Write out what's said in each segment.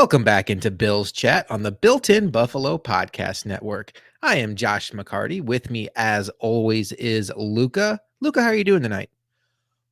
Welcome back into Bill's Chat on the Built-in Buffalo Podcast Network. I am Josh McCarty. With me, as always, is Luka. Luka, how are you doing tonight?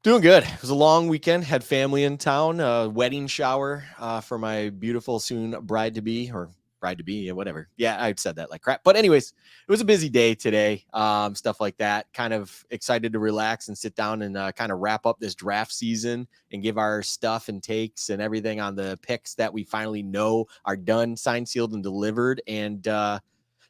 Doing good. It was a long weekend. Had family in town. Wedding shower for my beautiful soon bride to be, or bride to be, whatever. Yeah, I said that like crap. But anyways, it was a busy day today. Stuff like that. Kind of excited to relax and sit down and kind of wrap up this draft season and give our stuff and takes and everything on the picks that we finally know are done, signed, sealed, and delivered. And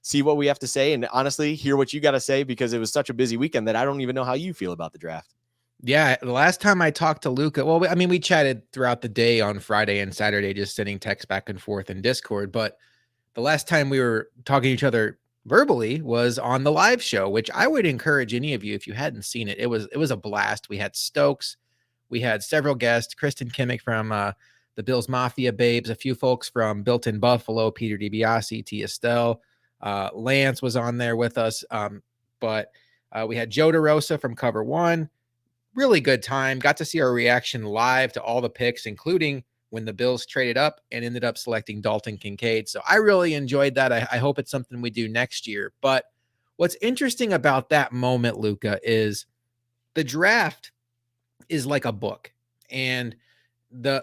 see what we have to say. And honestly, hear what you got to say because it was such a busy weekend that I don't even know how you feel about the draft. Yeah, the last time I talked to Luka, well, I mean, we chatted throughout the day on Friday and Saturday, just sending texts back and forth in Discord. But the last time we were talking to each other verbally was on the live show, which I would encourage any of you, if you hadn't seen it, it was a blast. We had Stokes, we had several guests, Kristen Kimmick from the Bills Mafia Babes, a few folks from Built in Buffalo, Peter DiBiase, T. Estelle, Lance was on there with us. But we had Joe DeRosa from Cover One. Really good time. Got to see our reaction live to all the picks, including when the Bills traded up and ended up selecting Dalton Kincaid. So I really enjoyed that. I hope it's something we do next year. But what's interesting about that moment, Luka, is the draft is like a book. And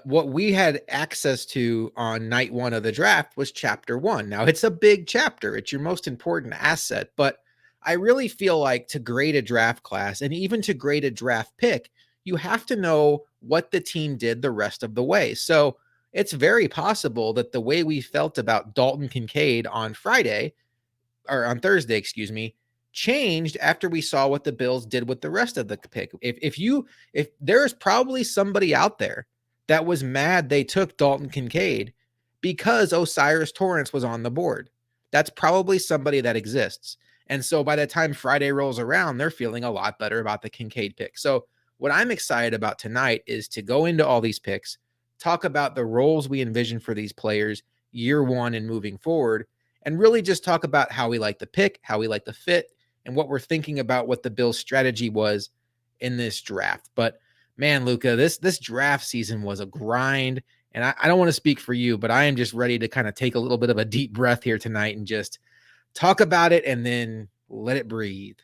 what we had access to on night one of the draft was chapter one. Now it's a big chapter. It's your most important asset, but I really feel like to grade a draft class and even to grade a draft pick, you have to know what the team did the rest of the way. So it's very possible that the way we felt about Dalton Kincaid on Friday or on Thursday, excuse me, changed after we saw what the Bills did with the rest of the pick. If there is probably somebody out there that was mad they took Dalton Kincaid because Osiris Torrance was on the board. That's probably somebody that exists. And so by the time Friday rolls around, they're feeling a lot better about the Kincaid pick. So what I'm excited about tonight is to go into all these picks, talk about the roles we envision for these players year one and moving forward, and really just talk about how we like the pick, how we like the fit, and what we're thinking about what the Bills' strategy was in this draft. But man, Luka, this draft season was a grind. And I don't want to speak for you, but I am just ready to kind of take a little bit of a deep breath here tonight and just talk about it and then let it breathe.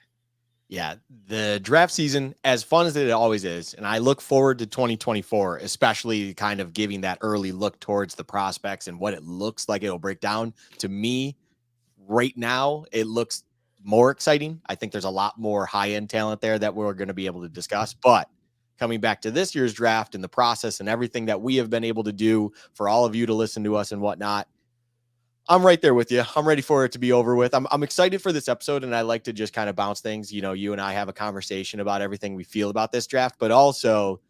Yeah, the draft season, as fun as it always is, and I look forward to 2024, especially kind of giving that early look towards the prospects and what it looks like it'll break down. To me, right now, it looks more exciting. I think there's a lot more high-end talent there that we're going to be able to discuss. But coming back to this year's draft and the process and everything that we have been able to do for all of you to listen to us and whatnot, I'm right there with you. I'm ready for it to be over with. I'm excited for this episode, and I like to just kind of bounce things. You know, you and I have a conversation about everything we feel about this draft, but also,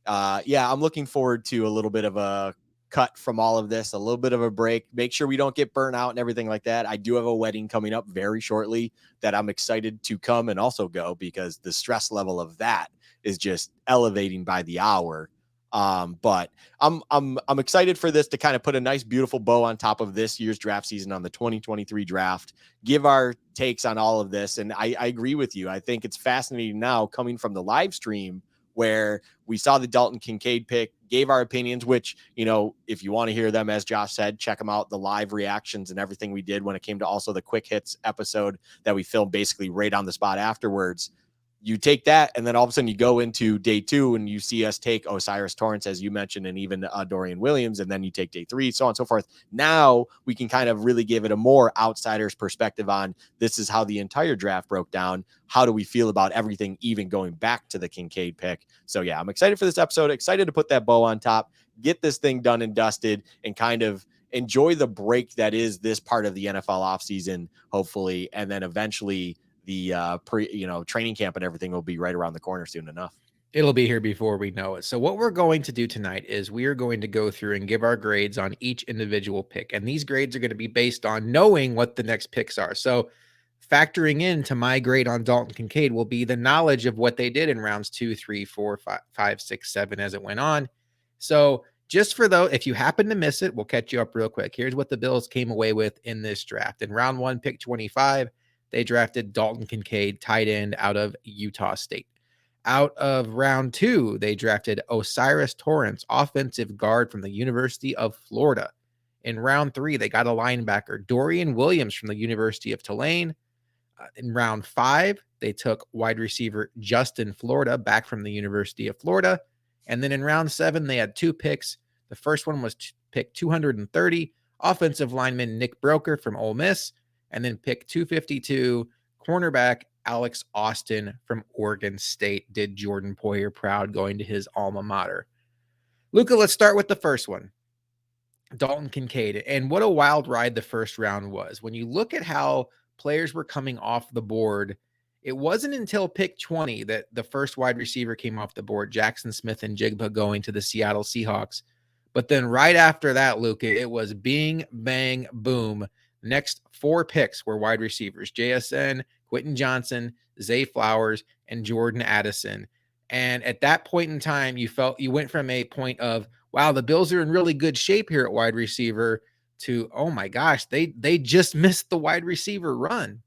yeah, I'm looking forward to a little bit of a cut from all of this, a little bit of a break. Make sure we don't get burnt out and everything like that. I do have a wedding coming up very shortly that I'm excited to come and also go because the stress level of that is just elevating by the hour. But I'm excited for this to kind of put a nice, beautiful bow on top of this year's draft season on the 2023 draft, give our takes on all of this. And I agree with you. I think it's fascinating now coming from the live stream where we saw the Dalton Kincaid pick, gave our opinions, which, you know, if you want to hear them, as Josh said, check them out, the live reactions and everything we did when it came to also the quick hits episode that we filmed basically right on the spot afterwards. You take that, and then all of a sudden you go into day two and you see us take Osiris Torrance, as you mentioned, and even Dorian Williams, and then you take day three, so on and so forth. Now we can kind of really give it a more outsider's perspective on this is how the entire draft broke down. How do we feel about everything, even going back to the Kincaid pick? So yeah, I'm excited for this episode, excited to put that bow on top, get this thing done and dusted, and kind of enjoy the break that is this part of the NFL offseason, hopefully, and then eventually the training camp and everything will be right around the corner soon enough. It'll be here before we know it. So what we're going to do tonight is we are going to go through and give our grades on each individual pick. And these grades are going to be based on knowing what the next picks are. So factoring into my grade on Dalton Kincaid will be the knowledge of what they did in rounds 2, 3, 4, 5, 6, 7 as it went on. So just for those, if you happen to miss it, we'll catch you up real quick. Here's what the Bills came away with in this draft. In round 1, pick 25, they drafted Dalton Kincaid, tight end out of Utah State. Out of round 2, they drafted Osiris Torrance, offensive guard from the University of Florida. In round 3, they got a linebacker, Dorian Williams from the University of Tulane. In round 5, they took wide receiver Justin Florida back from the University of Florida. And then in round 7, they had 2 picks. The first one was pick 230, offensive lineman Nick Broker from Ole Miss. And then pick 252, cornerback Alex Austin from Oregon State. Did Jordan Poyer proud going to his alma mater. Luka, let's start with the first one. Dalton Kincaid. And what a wild ride the first round was. When you look at how players were coming off the board, it wasn't until pick 20 that the first wide receiver came off the board, Jackson Smith-Njigba going to the Seattle Seahawks. But then right after that, Luka, it was bing, bang, boom. Next 4 picks were wide receivers, JSN, Quentin Johnson, Zay Flowers, and Jordan Addison. And at that point in time, you went from a point of, wow, the Bills are in really good shape here at wide receiver, to, oh my gosh, they just missed the wide receiver run.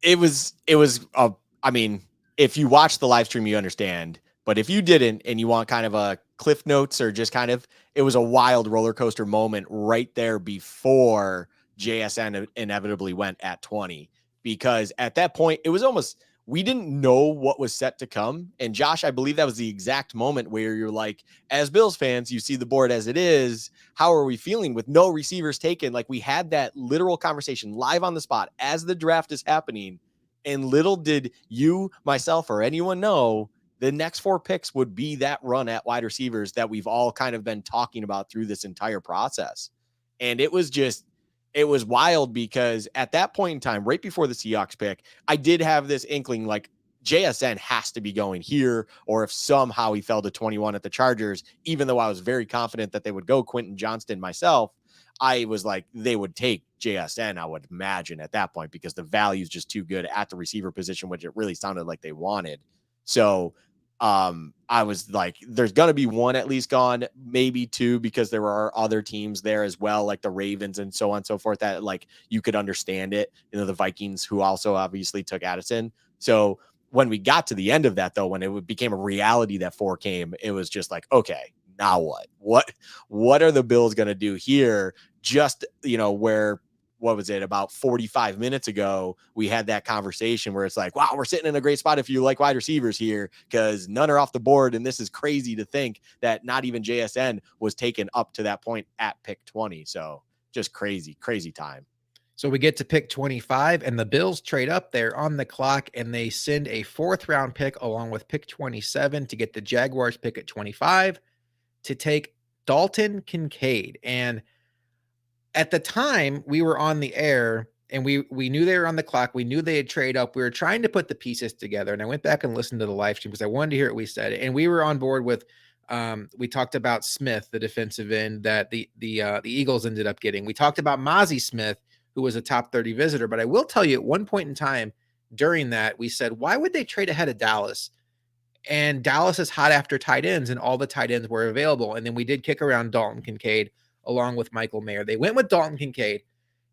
It was I mean, if you watch the live stream, you understand. But if you didn't and you want kind of a cliff notes or just kind of, it was a wild roller coaster moment right there before JSN inevitably went at 20. Because at that point, it was almost, we didn't know what was set to come. And Josh, I believe that was the exact moment where you're like, as Bills fans, you see the board as it is. How are we feeling with no receivers taken? Like, we had that literal conversation live on the spot as the draft is happening. And little did you, myself, or anyone know the next 4 picks would be that run at wide receivers that we've all kind of been talking about through this entire process. And it was wild, because at that point in time, right before the Seahawks pick, I did have this inkling like JSN has to be going here, or if somehow he fell to 21 at the Chargers, even though I was very confident that they would go Quentin Johnston myself, I was like, they would take JSN, I would imagine, at that point, because the value is just too good at the receiver position, which it really sounded like they wanted. So I was like, there's going to be 1 at least gone, maybe 2, because there are other teams there as well, like the Ravens and so on and so forth, that like you could understand it. You know, the Vikings, who also obviously took Addison. So when we got to the end of that, though, when it became a reality that 4 came, it was just like, okay, now what are the Bills going to do here? Just, you know, where, what was it, about 45 minutes ago, we had that conversation where it's like, wow, we're sitting in a great spot if you like wide receivers here, because none are off the board. And this is crazy to think that not even JSN was taken up to that point at pick 20. So just crazy time. So we get to pick 25, and the Bills trade up there on the clock, and they send a 4th round pick along with pick 27 to get the Jaguars pick at 25 to take Dalton Kincaid. And at the time, we were on the air, and we knew they were on the clock. We knew they had trade up. We were trying to put the pieces together, and I went back and listened to the live stream because I wanted to hear what we said. And we were on board with, we talked about Smith, the defensive end that the Eagles ended up getting. We talked about Mozzie Smith, who was a top 30 visitor. But I will tell you, at one point in time during that, we said, why would they trade ahead of Dallas? And Dallas is hot after tight ends, and all the tight ends were available. And then we did kick around Dalton Kincaid along with Michael Mayer. They went with Dalton Kincaid.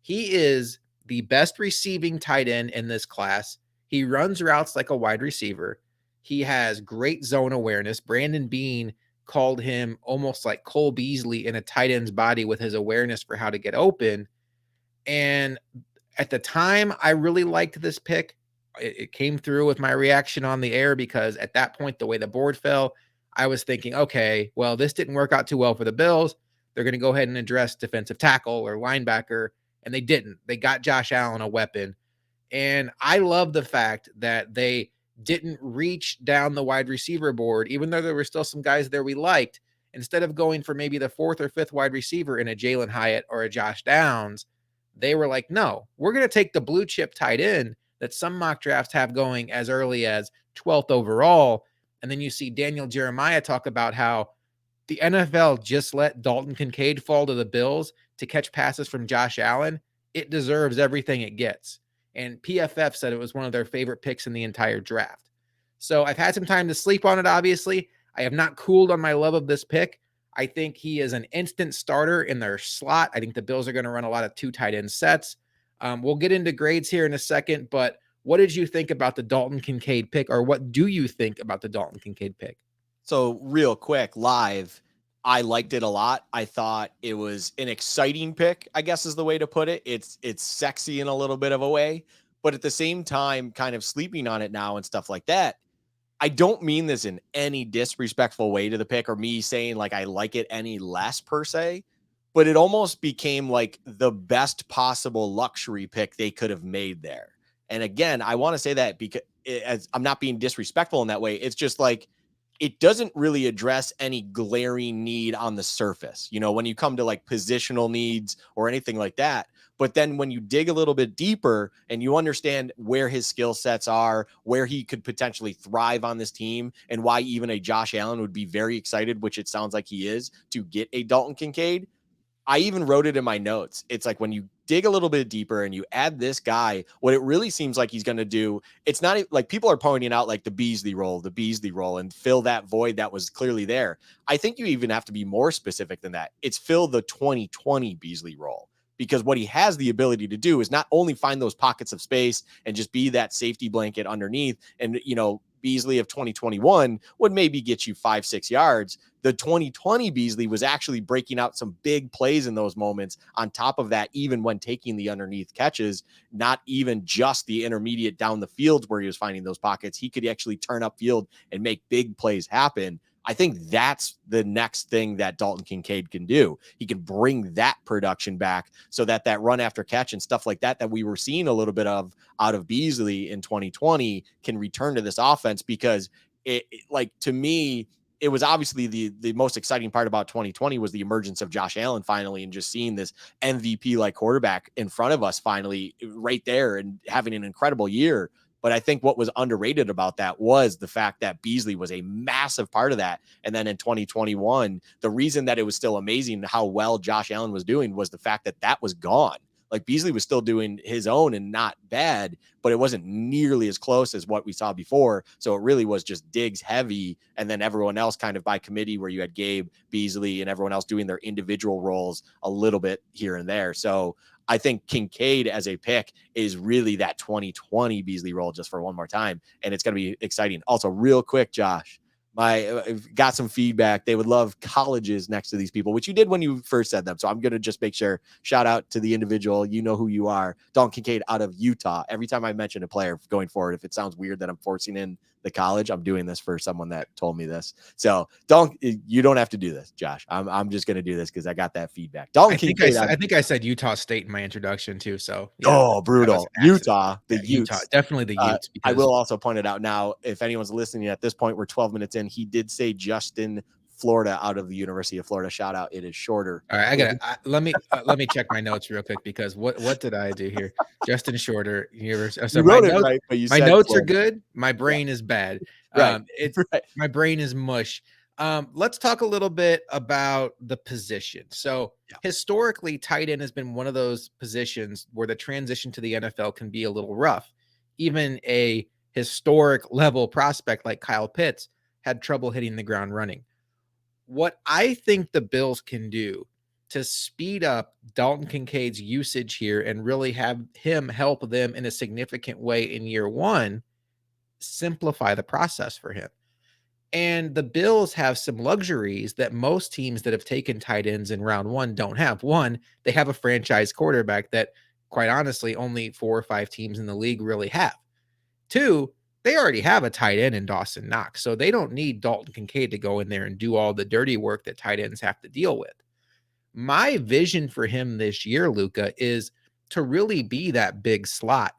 He is the best receiving tight end in this class. He runs routes like a wide receiver. He has great zone awareness. Brandon Beane called him almost like Cole Beasley in a tight end's body with his awareness for how to get open. And at the time, I really liked this pick. It came through with my reaction on the air, because at that point, the way the board fell, I was thinking, okay, well, this didn't work out too well for the Bills. They're going to go ahead and address defensive tackle or linebacker, and they didn't. They got Josh Allen a weapon. And I love the fact that they didn't reach down the wide receiver board, even though there were still some guys there we liked. Instead of going for maybe the 4th or 5th wide receiver in a Jalen Hyatt or a Josh Downs, they were like, no, we're going to take the blue chip tight end that some mock drafts have going as early as 12th overall. And then you see Daniel Jeremiah talk about how the NFL just let Dalton Kincaid fall to the Bills to catch passes from Josh Allen. It deserves everything it gets. And PFF said it was one of their favorite picks in the entire draft. So I've had some time to sleep on it, obviously. I have not cooled on my love of this pick. I think he is an instant starter in their slot. I think the Bills are going to run a lot of 2 tight end sets. We'll get into grades here in a second, but what did you think about the Dalton Kincaid pick, or what do you think about the Dalton Kincaid pick? So real quick, live, I liked it a lot. I thought it was an exciting pick, I guess is the way to put it. It's sexy in a little bit of a way, but at the same time, kind of sleeping on it now and stuff like that. I don't mean this in any disrespectful way to the pick or me saying like I like it any less per se, but it almost became like the best possible luxury pick they could have made there. And again, I want to say that because as I'm not being disrespectful in that way, it's just like it doesn't really address any glaring need on the surface, you know, when you come to like positional needs or anything like that. But then when you dig a little bit deeper and you understand where his skill sets are, where he could potentially thrive on this team, and why even a Josh Allen would be very excited, which it sounds like he is, to get a Dalton Kincaid, I even wrote it in my notes. It's like when you dig a little bit deeper and you add this guy, what it really seems like he's going to do, it's not like people are pointing out like the Beasley role, and fill that void that was clearly there. I think you even have to be more specific than that. It's fill the 2020 Beasley role, because what he has the ability to do is not only find those pockets of space and just be that safety blanket underneath. And, you know, Beasley of 2021 would maybe get you 5-6 yards. The 2020 Beasley was actually breaking out some big plays in those moments. On top of that, even when taking the underneath catches, not even just the intermediate down the field where he was finding those pockets, he could actually turn upfield and make big plays happen. I think that's the next thing that Dalton Kincaid can do. He can bring that production back so that that run after catch and stuff like that we were seeing a little bit of out of Beasley in 2020 can return to this offense, because like to me, it was obviously the most exciting part about 2020 was the emergence of Josh Allen finally, and just seeing this MVP like quarterback in front of us finally right there and having an incredible year. But I think what was underrated about that was the fact that Beasley was a massive part of that. And then in 2021, the reason that it was still amazing how well Josh Allen was doing was the fact that that was gone. Like Beasley was still doing his own and not bad, but it wasn't nearly as close as what we saw before. So it really was just Diggs heavy, and then everyone else kind of by committee, where you had Gabe, Beasley, and everyone else doing their individual roles a little bit here and there. So I think Kincaid as a pick is really that 2020 Beasley role just for one more time. And it's going to be exciting. Also, real quick, Josh, I've got some feedback. They would love colleges next to these people, which you did when you first said them. So I'm going to just make sure, shout out to the individual. You know who you are. Dalton Kincaid out of Utah. Every time I mention a player going forward, if it sounds weird that I'm forcing in the college, I'm doing this for someone that told me this. So you don't have to do this, Josh. I'm just going to do this because I got that feedback. Dalton Kincaid. I think I said Utah State in my introduction too. So yeah, oh, brutal. Utah, the Utes. Utah, definitely the Utes. I will also point it out now, if anyone's listening at this point, we're 12 minutes in. He did say Justin, Florida, out of the University of Florida. Shout out. It is shorter. All right, let me check my notes real quick, because what did I do here? Justin Shorter, University. So you wrote it right, but you my said notes Florida. are good. My brain is bad. Right. It's right. My brain is mush. Let's talk a little bit about the position. So historically, tight end has been one of those positions where the transition to the NFL can be a little rough. Even a historic level prospect like Kyle Pitts had trouble hitting the ground running. What I think the Bills can do to speed up Dalton Kincaid's usage here and really have him help them in a significant way in year one, simplify the process for him. And the Bills have some luxuries that most teams that have taken tight ends in round one don't have. One, they have a franchise quarterback that, quite honestly, only 4 or 5 teams in the league really have. Two, they already have a tight end in Dawson Knox, so they don't need Dalton Kincaid to go in there and do all the dirty work that tight ends have to deal with. My vision for him this year, Luka, is to really be that big slot.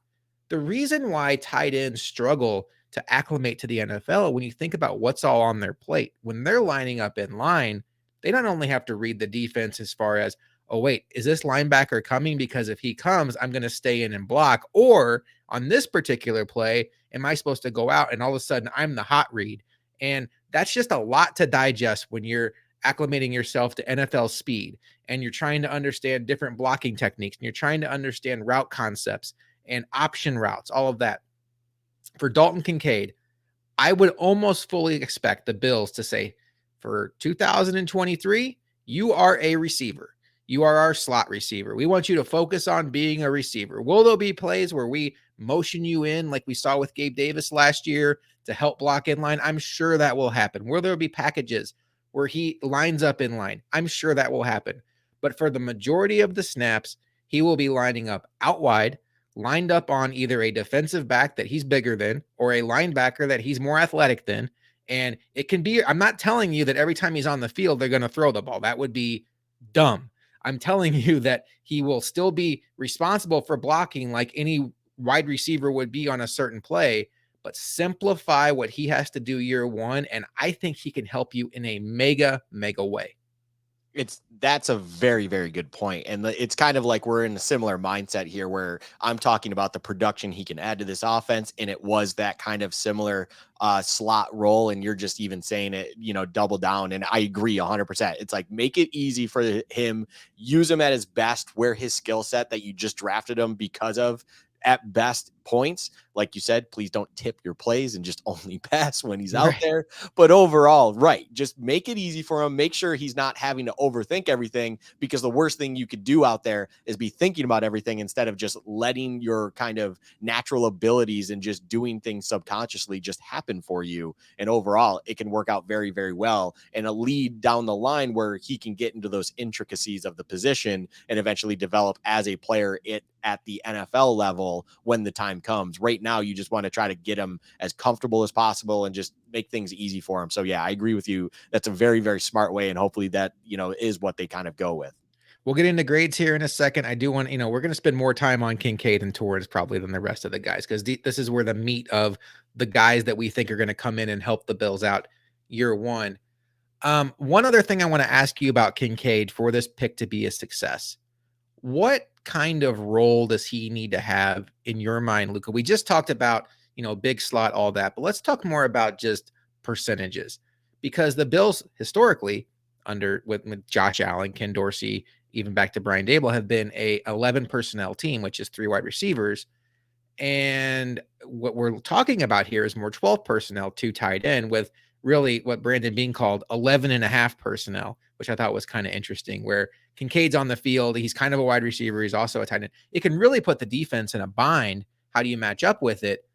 The reason why tight ends struggle to acclimate to the NFL, when you think about what's all on their plate, when they're lining up in line, they not only have to read the defense as far as, oh, wait, is this linebacker coming? Because if he comes, I'm going to stay in and block. Or on this particular play, am I supposed to go out and all of a sudden I'm the hot read? And that's just a lot to digest when you're acclimating yourself to NFL speed and you're trying to understand different blocking techniques and you're trying to understand route concepts and option routes, all of that. For Dalton Kincaid, I would almost fully expect the Bills to say, for 2023, you are a receiver. You are our slot receiver. We want you to focus on being a receiver. Will there be plays where we motion you in like we saw with Gabe Davis last year to help block in line? I'm sure that will happen. Will there be packages where he lines up in line. I'm sure that will happen. But for the majority of the snaps, he will be lining up out wide, lined up on either a defensive back that he's bigger than or a linebacker that he's more athletic than. And it can be, I'm not telling you that every time he's on the field, they're going to throw the ball. That would be dumb. I'm telling you that he will still be responsible for blocking like any wide receiver would be on a certain play, but simplify what he has to do year one. And I think he can help you in a mega way. That's a very, very good point. And it's kind of like we're in a similar mindset here where I'm talking about the production he can add to this offense. And it was that kind of similar slot role. And you're just even saying it, double down. And I agree 100%. It's like, make it easy for him, use him at his best, where his skill set that you just drafted him because of at best points. Like you said, please don't tip your plays and just only pass when he's out there. But overall, right, just make it easy for him. Make sure he's not having to overthink everything, because the worst thing you could do out there is be thinking about everything instead of just letting your kind of natural abilities and just doing things subconsciously just happen for you. And overall, it can work out very, very well, and a lead down the line where he can get into those intricacies of the position and eventually develop as a player at the NFL level when the time comes. Right now, you just want to try to get him as comfortable as possible and just make things easy for him. So yeah, I agree with you. That's a very, very smart way. And hopefully that, is what they kind of go with. We'll get into grades here in a second. I do want, we're going to spend more time on Kincaid and Torrance probably than the rest of the guys, because this is where the meat of the guys that we think are going to come in and help the Bills out year one. One other thing I want to ask you about Kincaid for this pick to be a success. What kind of role does he need to have in your mind, Luka? We just talked about, big slot, all that, but let's talk more about just percentages, because the Bills historically with Josh Allen, Ken Dorsey, even back to Brian Dable, have been a 11 personnel team, which is 3 wide receivers. And what we're talking about here is more 12 personnel, 2 tight end, with really what Brandon Beane called 11 and a half personnel, which I thought was kind of interesting, where Kincaid's on the field. He's kind of a wide receiver. He's also a tight end. It can really put the defense in a bind. How do you match up with it?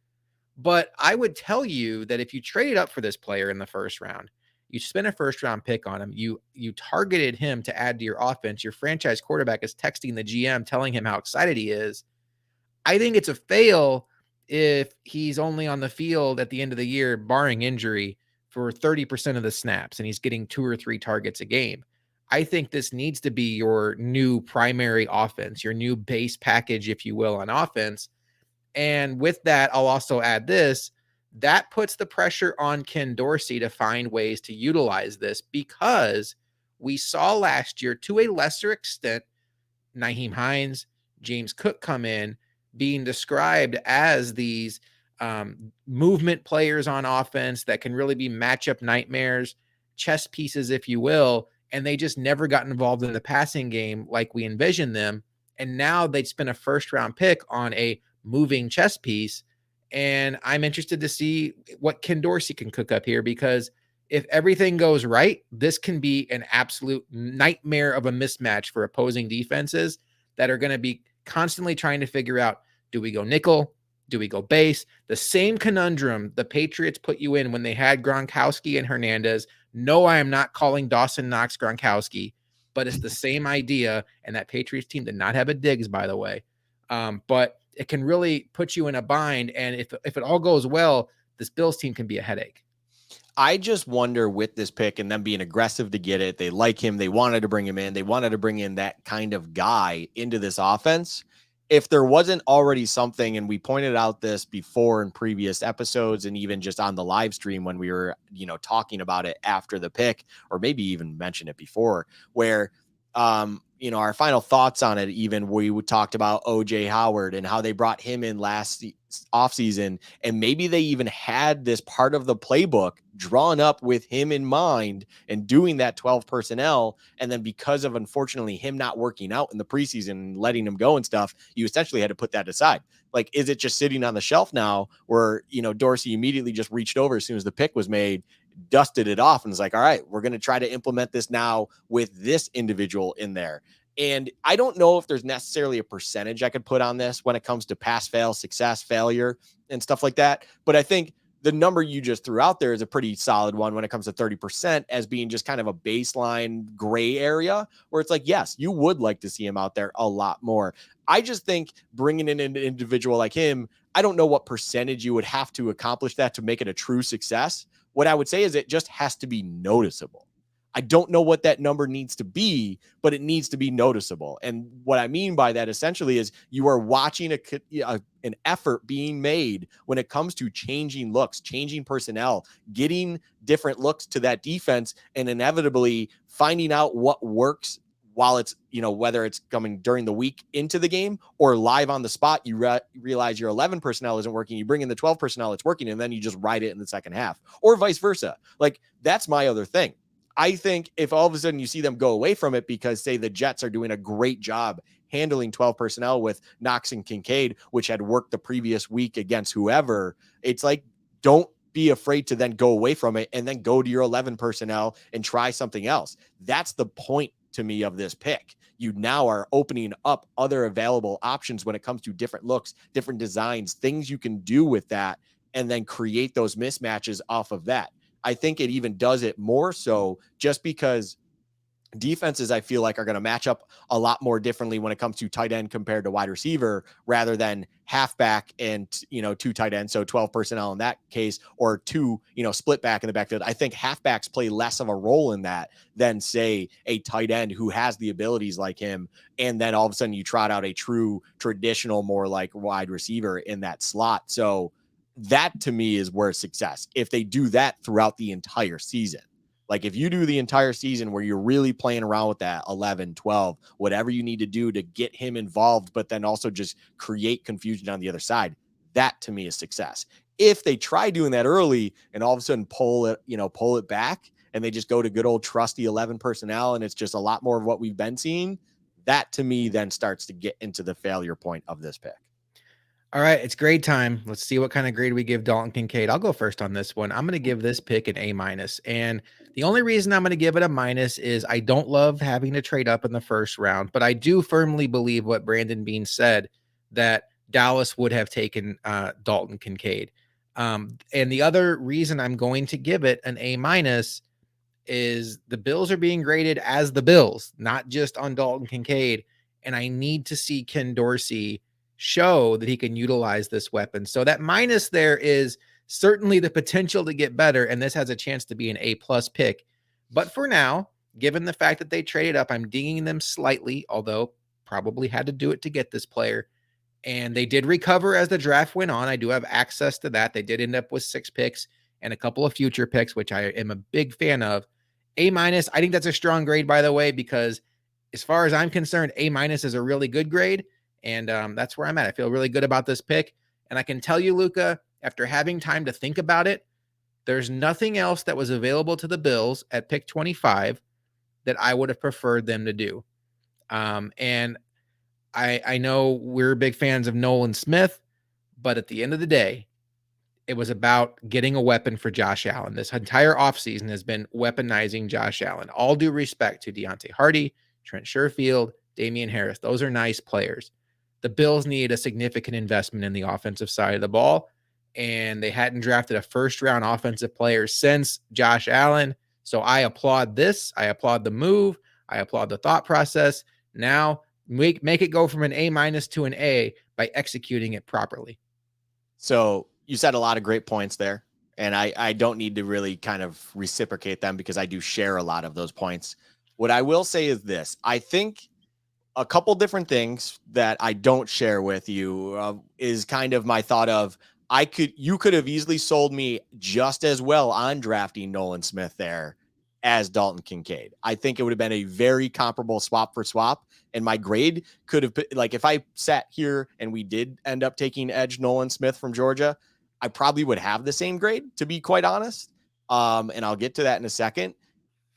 But I would tell you that if you traded up for this player in the first round, you spent a first round pick on him, you targeted him to add to your offense, your franchise quarterback is texting the GM telling him how excited he is. I think it's a fail if he's only on the field at the end of the year, barring injury, for 30% of the snaps, and he's getting 2 or 3 targets a game. I think this needs to be your new primary offense, your new base package, if you will, on offense. And with that, I'll also add this. That puts the pressure on Ken Dorsey to find ways to utilize this, because we saw last year, to a lesser extent, Nyheim Hines, James Cook come in being described as these movement players on offense that can really be matchup nightmares, chess pieces, if you will, and they just never got involved in the passing game like we envisioned them. And now they'd spent a first round pick on a moving chess piece. And I'm interested to see what Ken Dorsey can cook up here, because if everything goes right, this can be an absolute nightmare of a mismatch for opposing defenses that are going to be constantly trying to figure out, do we go nickel? Do we go base? The same conundrum the Patriots put you in when they had Gronkowski and Hernandez. No, I am not calling Dawson Knox Gronkowski, but it's the same idea. And that Patriots team did not have a Diggs, by the way. But it can really put you in a bind. And if it all goes well, this Bills team can be a headache. I just wonder, with this pick and them being aggressive to get it, they like him. They wanted to bring him in. They wanted to bring in that kind of guy into this offense. If there wasn't already something, and we pointed out this before in previous episodes, and even just on the live stream when we were, talking about it after the pick, or maybe even mentioned it before, where, our final thoughts on it, even we talked about OJ Howard and how they brought him in last offseason, and maybe they even had this part of the playbook drawn up with him in mind and doing that 12 personnel. And then because of, unfortunately, him not working out in the preseason and letting him go and stuff, you essentially had to put that aside. Like, is it just sitting on the shelf now where, Dorsey immediately just reached over as soon as the pick was made, dusted it off, and was like, all right, we're going to try to implement this now with this individual in there. And I don't know if there's necessarily a percentage I could put on this when it comes to pass, fail, success, failure, and stuff like that. But I think the number you just threw out there is a pretty solid one when it comes to 30% as being just kind of a baseline gray area where it's like, yes, you would like to see him out there a lot more. I just think bringing in an individual like him, I don't know what percentage you would have to accomplish that to make it a true success. What I would say is it just has to be noticeable. I don't know what that number needs to be, but it needs to be noticeable. And what I mean by that essentially is you are watching an effort being made when it comes to changing looks, changing personnel, getting different looks to that defense, and inevitably finding out what works while it's, whether it's coming during the week into the game or live on the spot. You realize your 11 personnel isn't working. You bring in the 12 personnel, it's working, and then you just ride it in the second half, or vice versa. Like, that's my other thing. I think if all of a sudden you see them go away from it because, say, the Jets are doing a great job handling 12 personnel with Knox and Kincaid, which had worked the previous week against whoever, it's like, don't be afraid to then go away from it and then go to your 11 personnel and try something else. That's the point to me of this pick. You now are opening up other available options when it comes to different looks, different designs, things you can do with that, and then create those mismatches off of that. I think it even does it more so just because defenses, I feel like, are going to match up a lot more differently when it comes to tight end compared to wide receiver rather than halfback and, two tight ends. So 12 personnel in that case, or two, split back in the backfield. I think halfbacks play less of a role in that than, say, a tight end who has the abilities like him. And then all of a sudden you trot out a true traditional, more like wide receiver in that slot. So that to me is where success, if they do that throughout the entire season. Like, if you do the entire season where you're really playing around with that 11, 12, whatever you need to do to get him involved, but then also just create confusion on the other side, that to me is success. If they try doing that early and all of a sudden pull it back and they just go to good old trusty 11 personnel and it's just a lot more of what we've been seeing, that to me then starts to get into the failure point of this pick. All right, it's grade time. Let's see what kind of grade we give Dalton Kincaid. I'll go first on this one. I'm going to give this pick an A minus. And the only reason I'm going to give it a minus is I don't love having to trade up in the first round, but I do firmly believe what Brandon Beane said, that Dallas would have taken Dalton Kincaid. And the other reason I'm going to give it an A minus is the Bills are being graded as the Bills, not just on Dalton Kincaid. And I need to see Ken Dorsey show that he can utilize this weapon. So that minus there is certainly the potential to get better, and this has a chance to be an A+ pick. But for now, given the fact that they traded up, I'm dinging them slightly, although probably had to do it to get this player. And they did recover as the draft went on. I do have access to that. They did end up with 6 picks and a couple of future picks, which I am a big fan of. A-, I think that's a strong grade, by the way, because as far as I'm concerned, A- is a really good grade. And that's where I'm at. I feel really good about this pick. And I can tell you, Luka, after having time to think about it, there's nothing else that was available to the Bills at pick 25 that I would have preferred them to do. And I know we're big fans of Nolan Smith, but at the end of the day, it was about getting a weapon for Josh Allen. This entire offseason has been weaponizing Josh Allen. All due respect to Deontay Hardy, Trent Sherfield, Damian Harris. Those are nice players. The Bills need a significant investment in the offensive side of the ball, and they hadn't drafted a first-round offensive player since Josh Allen. So I applaud this. I applaud the move. I applaud the thought process. Now make it go from an A- to an A by executing it properly. So you said a lot of great points there, and I don't need to really kind of reciprocate them because I do share a lot of those points. What I will say is this: I think a couple different things that I don't share with you is kind of my thought of you could have easily sold me just as well on drafting Nolan Smith there as Dalton Kincaid. I think it would have been a very comparable swap for swap. And my grade could have been like, if I sat here and we did end up taking edge Nolan Smith from Georgia, I probably would have the same grade, to be quite honest. And I'll get to that in a second.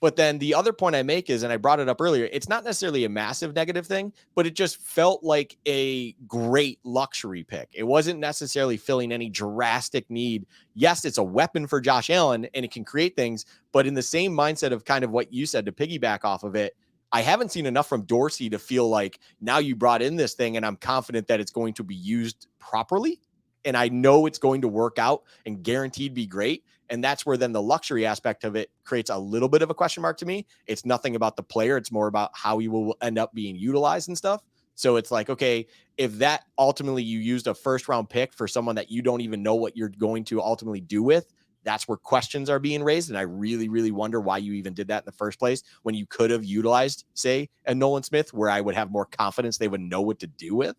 But then the other point I make is, and I brought it up earlier, it's not necessarily a massive negative thing, but it just felt like a great luxury pick. It wasn't necessarily filling any drastic need. Yes, it's a weapon for Josh Allen and it can create things, but in the same mindset of kind of what you said, to piggyback off of it, I haven't seen enough from Dorsey to feel like now you brought in this thing and I'm confident that it's going to be used properly. and I know it's going to work out and guaranteed be great. And that's where then the luxury aspect of it creates a little bit of a question mark to me. It's nothing about the player. It's more about how he will end up being utilized and stuff. So it's like, okay, if that ultimately you used a first round pick for someone that you don't even know what you're going to ultimately do with, that's where questions are being raised. And I really, really wonder why you even did that in the first place when you could have utilized, say, a Nolan Smith, where I would have more confidence they would know what to do with.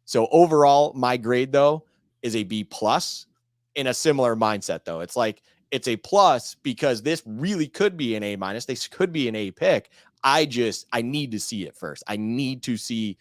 So overall, my grade, though, is a B plus in a similar mindset, though. It's like it's a plus because this really could be an A minus. This could be an A pick. I need to see it first. I need to see.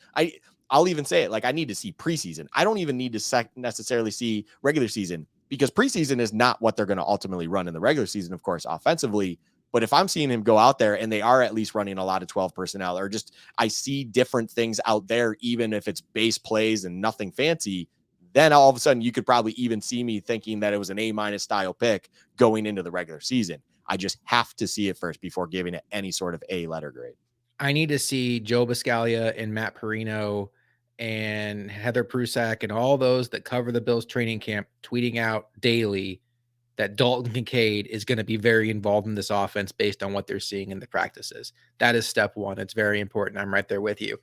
I'll even say it like I need to see preseason. I don't even need to necessarily see regular season because preseason is not what they're going to ultimately run in the regular season, of course, offensively. But if I'm seeing him go out there and they are at least running a lot of 12 personnel, or just I see different things out there, even if it's base plays and nothing fancy, then all of a sudden you could probably even see me thinking that it was an A minus style pick going into the regular season. I just have to see it first before giving it any sort of A letter grade. I need to see Joe Biscaglia and Matt Perino and Heather Prusak and all those that cover the Bills training camp tweeting out daily that Dalton Kincaid is going to be very involved in this offense based on what they're seeing in the practices. That is step one. It's very important. I'm right there with you.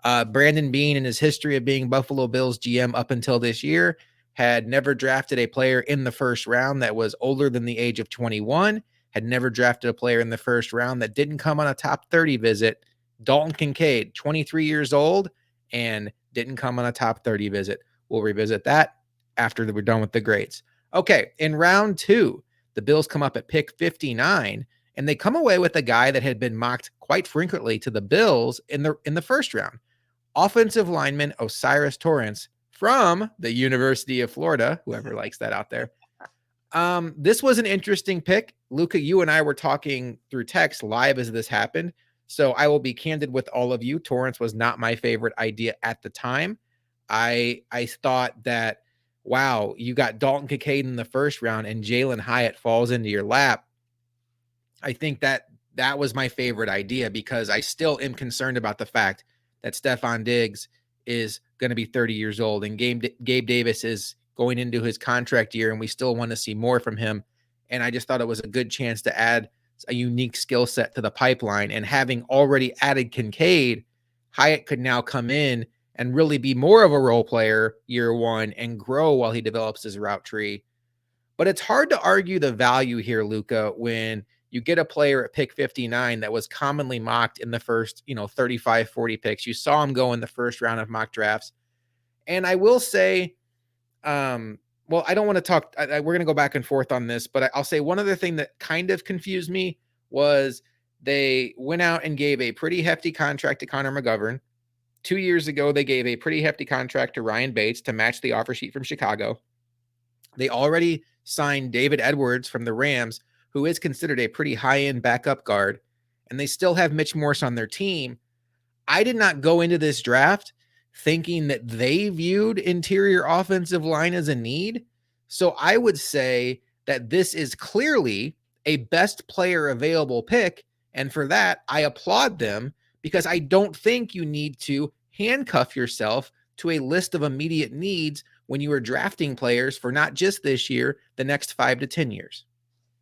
Brandon Beane, in his history of being Buffalo Bills GM up until this year, had never drafted a player in the first round that was older than the age of 21, had never drafted a player in the first round that didn't come on a top 30 visit. Dalton Kincaid, 23 years old, and didn't come on a top 30 visit. We'll revisit that after we're done with the grades. Okay, in round 2, the Bills come up at pick 59, and they come away with a guy that had been mocked quite frequently to the Bills in the first round. Offensive lineman Osiris Torrance from the University of Florida, whoever likes that out there. This was an interesting pick. Luka, you and I were talking through text live as this happened. So I will be candid with all of you. Torrance was not my favorite idea at the time. I thought that, wow, you got Dalton Kincaid in the first round and Jalen Hyatt falls into your lap. I think that was my favorite idea because I still am concerned about the fact that Stephon Diggs is going to be 30 years old and Gabe Davis is going into his contract year and we still want to see more from him. And I just thought it was a good chance to add a unique skill set to the pipeline. And having already added Kincaid, Hyatt could now come in and really be more of a role player year one and grow while he develops his route tree. But it's hard to argue the value here, Luka, when you get a player at pick 59 that was commonly mocked in the first, 35, 40 picks. You saw him go in the first round of mock drafts. And I will say, well, I don't want to talk. We're going to go back and forth on this, but I'll say one other thing that kind of confused me was they went out and gave a pretty hefty contract to Connor McGovern. 2 years ago, they gave a pretty hefty contract to Ryan Bates to match the offer sheet from Chicago. They already signed David Edwards from the Rams, who is considered a pretty high-end backup guard, and they still have Mitch Morse on their team. I did not go into this draft thinking that they viewed interior offensive line as a need. So I would say that this is clearly a best player available pick. And for that, I applaud them because I don't think you need to handcuff yourself to a list of immediate needs when you are drafting players for not just this year, the next 5 to 10 years.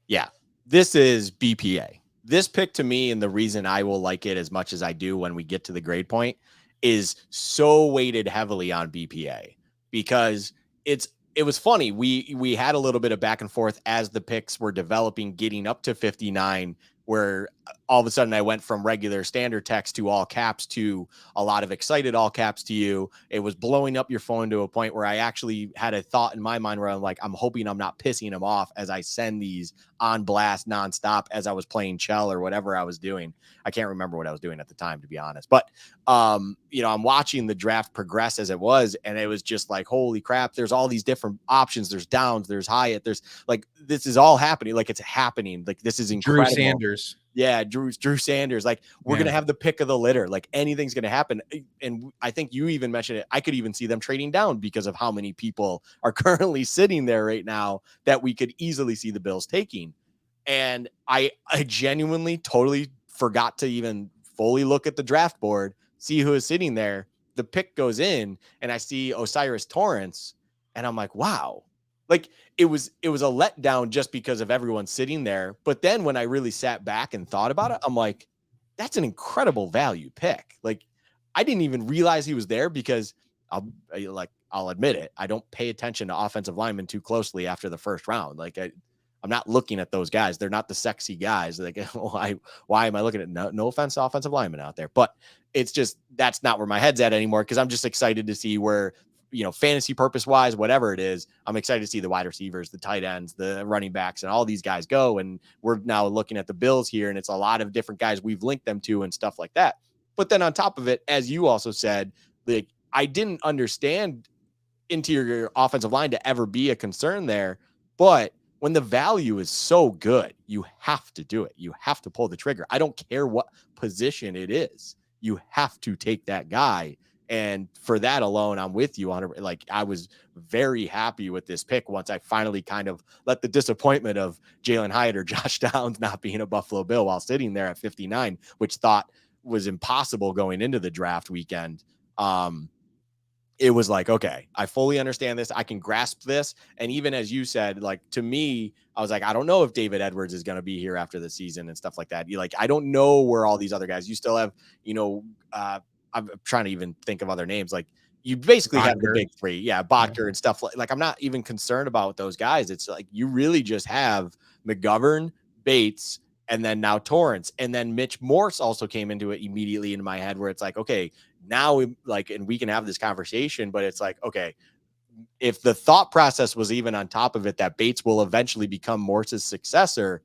Yeah, this is BPA. This pick to me, and the reason I will like it as much as I do when we get to the grade point, is so weighted heavily on BPA because it was funny. We had a little bit of back and forth as the picks were developing, getting up to 59, where all of a sudden I went from regular standard text to all caps to a lot of excited all caps to you. It was blowing up your phone to a point where I actually had a thought in my mind where I'm like, I'm hoping I'm not pissing him off as I send these on blast nonstop as I was playing Chell or whatever I was doing. I can't remember what I was doing at the time, to be honest. But, I'm watching the draft progress as it was, and it was just like, holy crap, there's all these different options. There's Downs, there's Hyatt, there's like, this is all happening. Like it's happening. Like this is incredible. Drew Sanders. Yeah, Drew Sanders. Like we're going to have the pick of the litter. Like anything's going to happen. And I think you even mentioned it. I could even see them trading down because of how many people are currently sitting there right now that we could easily see the Bills taking. And I genuinely totally forgot to even fully look at the draft board, see who is sitting there. The pick goes in and I see Osiris Torrance. And I'm like, wow. Like it was a letdown just because of everyone sitting there. But then when I really sat back and thought about it, I'm like, that's an incredible value pick. Like I didn't even realize he was there because I'll admit it. I don't pay attention to offensive linemen too closely after the first round. I'm not looking at those guys. They're not the sexy guys. Like, why am I looking at no offense to offensive linemen out there? But it's just that's not where my head's at anymore because I'm just excited to see where, fantasy purpose wise, whatever it is, I'm excited to see the wide receivers, the tight ends, the running backs, and all these guys go. And we're now looking at the Bills here, and it's a lot of different guys we've linked them to and stuff like that. But then on top of it, as you also said, like I didn't understand interior offensive line to ever be a concern there. But when the value is so good, you have to do it. You have to pull the trigger. I don't care what position it is. You have to take that guy. And for that alone, I'm with you on it. Like I was very happy with this pick once I finally kind of let the disappointment of Jalen Hyatt or Josh Downs not being a Buffalo Bill while sitting there at 59, which thought was impossible going into the draft weekend. It was like, okay, I fully understand this. I can grasp this. And even as you said, like to me, I was like, I don't know if David Edwards is going to be here after the season and stuff like that. I don't know where all these other guys, you still have, I'm trying to even think of other names. Like you basically have the big three. Yeah. Botker and stuff like I'm not even concerned about those guys. It's like, you really just have McGovern, Bates, and then now Torrance, and then Mitch Morse also came into it immediately in my head where it's like, okay, now and we can have this conversation, but it's like, okay, if the thought process was even on top of it that Bates will eventually become Morse's successor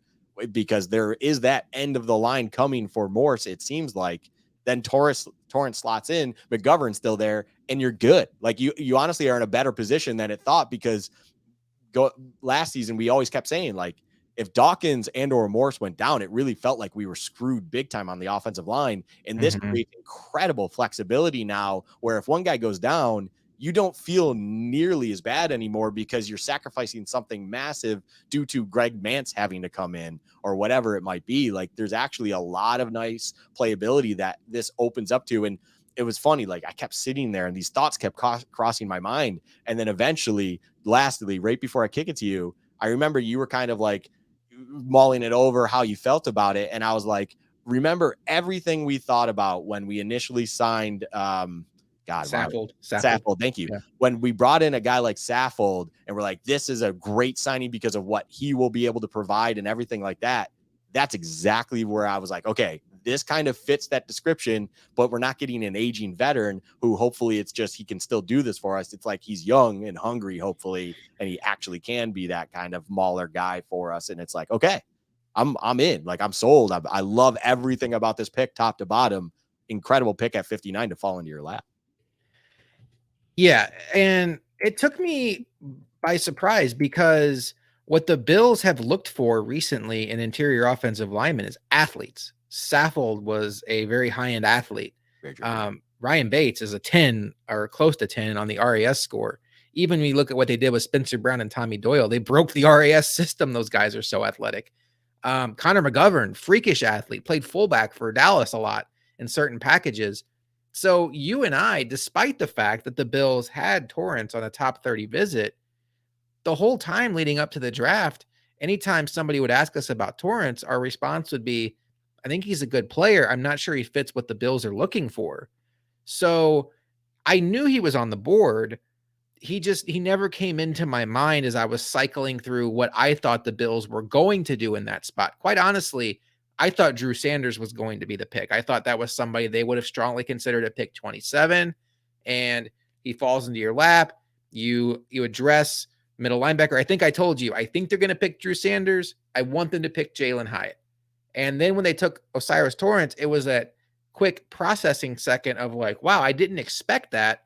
because there is that end of the line coming for Morse, it seems like, then Torrance slots in, McGovern's still there, and you're good. Like you honestly are in a better position than it thought because last season we always kept saying like if Dawkins and or Morse went down, it really felt like we were screwed big time on the offensive line. And this creates incredible flexibility now where if one guy goes down, you don't feel nearly as bad anymore because you're sacrificing something massive due to Greg Mance having to come in or whatever it might be. Like there's actually a lot of nice playability that this opens up to. And it was funny. Like I kept sitting there and these thoughts kept crossing my mind. And then eventually, lastly, right before I kick it to you, I remember you were kind of like mulling it over how you felt about it. And I was like, remember everything we thought about when we initially signed Saffold. Thank you. Yeah. When we brought in a guy like Saffold and we're like, this is a great signing because of what he will be able to provide and everything like that. That's exactly where I was like, okay, this kind of fits that description, but we're not getting an aging veteran who hopefully it's just he can still do this for us. It's like he's young and hungry, hopefully, and he actually can be that kind of mauler guy for us. And it's like, okay, I'm in. Like I'm sold. I love everything about this pick, top to bottom. Incredible pick at 59 to fall into your lap. Yeah, and it took me by surprise because what the Bills have looked for recently in interior offensive linemen is athletes. Saffold was a very high-end athlete. Ryan Bates is a 10 or close to 10 on the RAS score. Even when you look at what they did with Spencer Brown and Tommy Doyle, they broke the RAS system. Those guys are so athletic. Connor McGovern, freakish athlete, played fullback for Dallas a lot in certain packages. So you and I, despite the fact that the Bills had Torrance on a top 30 visit, the whole time leading up to the draft, anytime somebody would ask us about Torrance, our response would be, I think he's a good player. I'm not sure he fits what the Bills are looking for. So I knew he was on the board. He never came into my mind as I was cycling through what I thought the Bills were going to do in that spot. Quite honestly, I thought Drew Sanders was going to be the pick. I thought that was somebody they would have strongly considered at pick 27, and he falls into your lap. You address middle linebacker. I think I told you, I think they're going to pick Drew Sanders. I want them to pick Jalen Hyatt. And then when they took Osiris Torrance, it was that quick processing second of like, wow, I didn't expect that.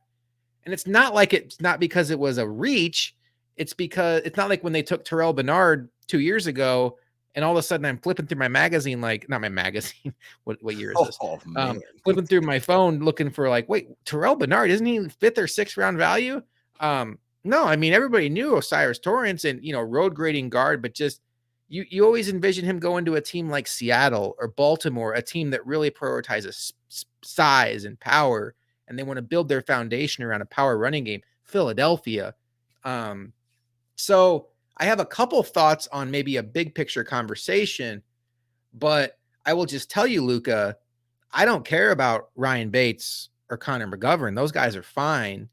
And it's not like it's not because it was a reach. It's because it's not like when they took Terrell Bernard 2 years ago, and all of a sudden I'm flipping through my magazine, like not my magazine. What year is this? Oh, man. Flipping through my phone looking for like, wait, Terrell Bernard, isn't he fifth or sixth round value? No, I mean everybody knew Osiris Torrance and road grading guard, but just you always envision him going to a team like Seattle or Baltimore, a team that really prioritizes size and power, and they want to build their foundation around a power running game. Philadelphia, Um, so I have a couple thoughts on maybe a big picture conversation, but I will just tell you, Luka, I don't care about Ryan Bates or Connor McGovern. Those guys are fine.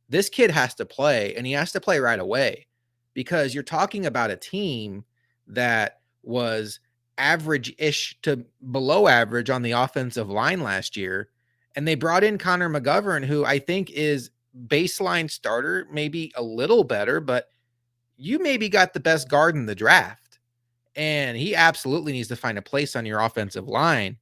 This kid has to play, and he has to play right away because you're talking about a team that was average-ish to below average on the offensive line last year, and they brought in Connor McGovern, who I think is baseline starter, maybe a little better, but you maybe got the best guard in the draft, and he absolutely needs to find a place on your offensive line.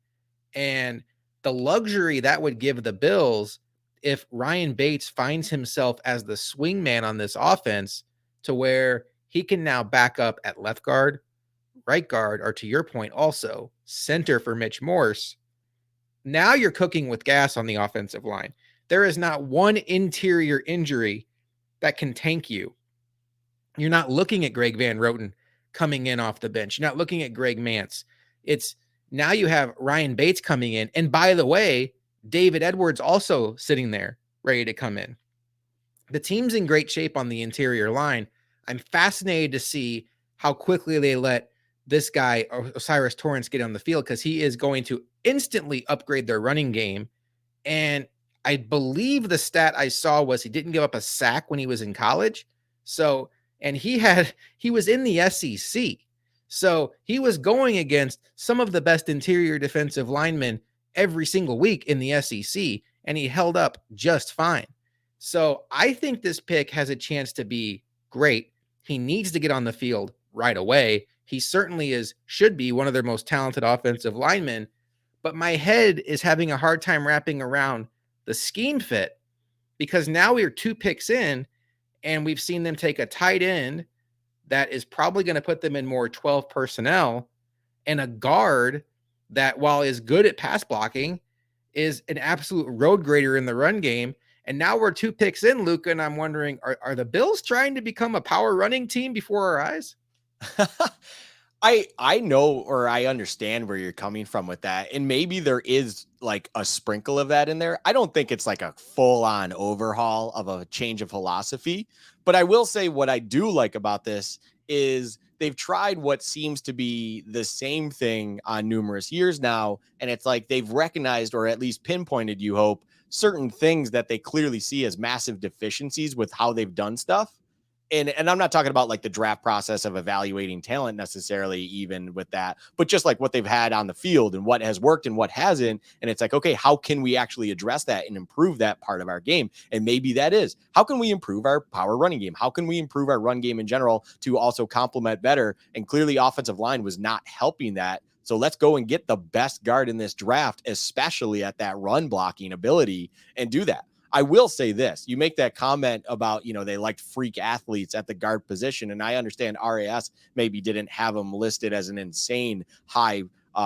And the luxury that would give the Bills if Ryan Bates finds himself as the swing man on this offense to where he can now back up at left guard, right guard, or to your point, also center for Mitch Morse. Now you're cooking with gas on the offensive line. There is not one interior injury that can tank you. You're not looking at Greg Van Roten coming in off the bench. You're not looking at Greg Mance. It's now you have Ryan Bates coming in. And by the way, David Edwards also sitting there ready to come in. The team's in great shape on the interior line. I'm fascinated to see how quickly they let this guy, Osiris Torrance, get on the field because he is going to instantly upgrade their running game. And I believe the stat I saw was he didn't give up a sack when he was in college. So, and he was in the SEC. So he was going against some of the best interior defensive linemen every single week in the SEC, and he held up just fine. So I think this pick has a chance to be great. He needs to get on the field right away. He certainly should be one of their most talented offensive linemen, but my head is having a hard time wrapping around the scheme fit because now we are 2 picks in and we've seen them take a tight end that is probably going to put them in more 12 personnel and a guard that, while is good at pass blocking, is an absolute road grader in the run game. And now we're 2 picks in, Luka, and I'm wondering, are the Bills trying to become a power running team before our eyes? I know, or I understand where you're coming from with that. And maybe there is like a sprinkle of that in there. I don't think it's like a full on overhaul of a change of philosophy, but I will say what I do like about this is they've tried what seems to be the same thing on numerous years now. And it's like they've recognized, or at least pinpointed, you hope, certain things that they clearly see as massive deficiencies with how they've done stuff. And I'm not talking about like the draft process of evaluating talent necessarily, even with that, but just like what they've had on the field and what has worked and what hasn't. And it's like, okay, how can we actually address that and improve that part of our game? And maybe that is, how can we improve our power running game? How can we improve our run game in general to also complement better? And clearly offensive line was not helping that. So let's go and get the best guard in this draft, especially at that run blocking ability, and do that. I will say this. You make that comment about, they liked freak athletes at the guard position. And I understand RAS maybe didn't have him listed as an insane high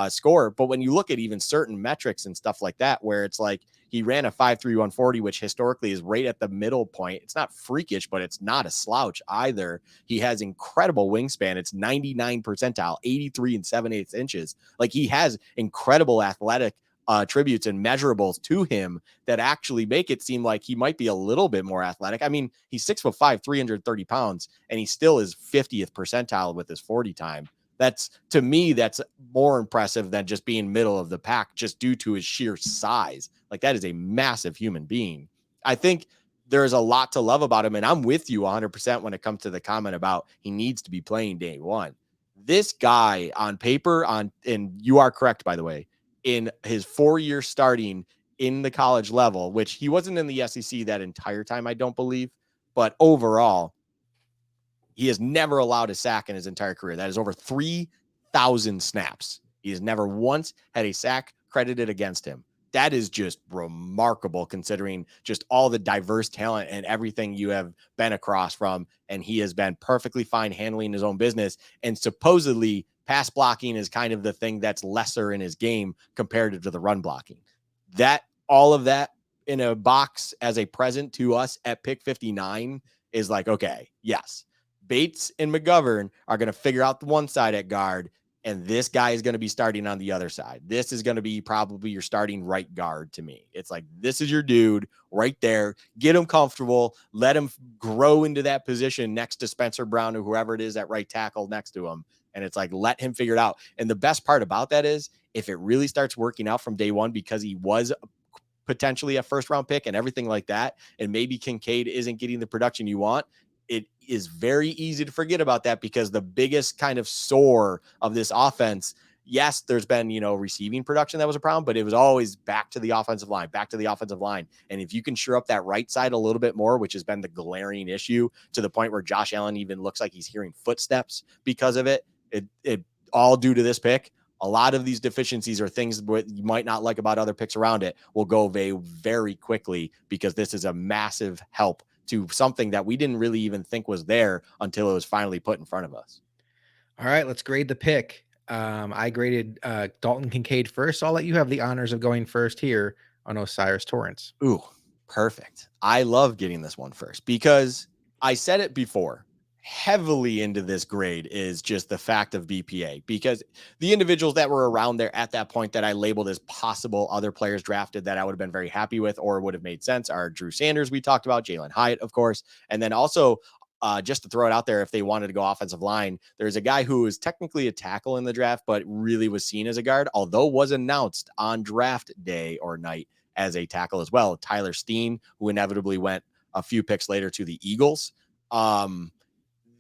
score. But when you look at even certain metrics and stuff like that, where it's like he ran a 5.3 140, which historically is right at the middle point. It's not freakish, but it's not a slouch either. He has incredible wingspan. It's 99 percentile, 83 and 7/8 inches. Like, he has incredible athletic attributes and measurables to him that actually make it seem like he might be a little bit more athletic. I mean, he's 6'5", 330 pounds, and he still is 50th percentile with his 40 time. That's, to me, that's more impressive than just being middle of the pack just due to his sheer size. Like, that is a massive human being. I think there's a lot to love about him, and I'm with you 100% when it comes to the comment about he needs to be playing day one. This guy on paper, and you are correct, by the way, in his 4 years starting in the college level, which he wasn't in the SEC that entire time, I don't believe, but overall, he has never allowed a sack in his entire career. That is over 3,000 snaps. He has never once had a sack credited against him. That is just remarkable considering just all the diverse talent and everything you have been across from. And he has been perfectly fine handling his own business. And supposedly pass blocking is kind of the thing that's lesser in his game compared to the run blocking. That, all of that in a box as a present to us at pick 59 is like, okay, yes, Bates and McGovern are going to figure out the one side at guard. and this guy is going to be starting on the other side. This is going to be probably your starting right guard to me. It's like, this is your dude right there. Get him comfortable. Let him grow into that position next to Spencer Brown or whoever it is at right tackle next to him. And it's like, let him figure it out. And the best part about that is if it really starts working out from day one, because he was potentially a first round pick and everything like that, and maybe Kincaid isn't getting the production you want, it is very easy to forget about that, because the biggest kind of sore of this offense, yes, there's been, receiving production that was a problem, but it was always back to the offensive line, back to the offensive line. And if you can shore up that right side a little bit more, which has been the glaring issue to the point where Josh Allen even looks like he's hearing footsteps because of it, it all due to this pick. A lot of these deficiencies or things you might not like about other picks around it will go away very quickly, because this is a massive help to something that we didn't really even think was there until it was finally put in front of us. All right, let's grade the pick. I graded Dalton Kincaid first. So I'll let you have the honors of going first here on O'Cyrus Torrence. Ooh, perfect. I love getting this one first, because I said it before. Heavily into this grade is just the fact of BPA, because the individuals that were around there at that point that I labeled as possible other players drafted that I would have been very happy with or would have made sense are Drew Sanders, we talked about, Jalen Hyatt, of course. And then also, just to throw it out there, if they wanted to go offensive line, there's a guy who is technically a tackle in the draft, but really was seen as a guard, although was announced on draft day or night as a tackle as well. Tyler Steen, who inevitably went a few picks later to the Eagles.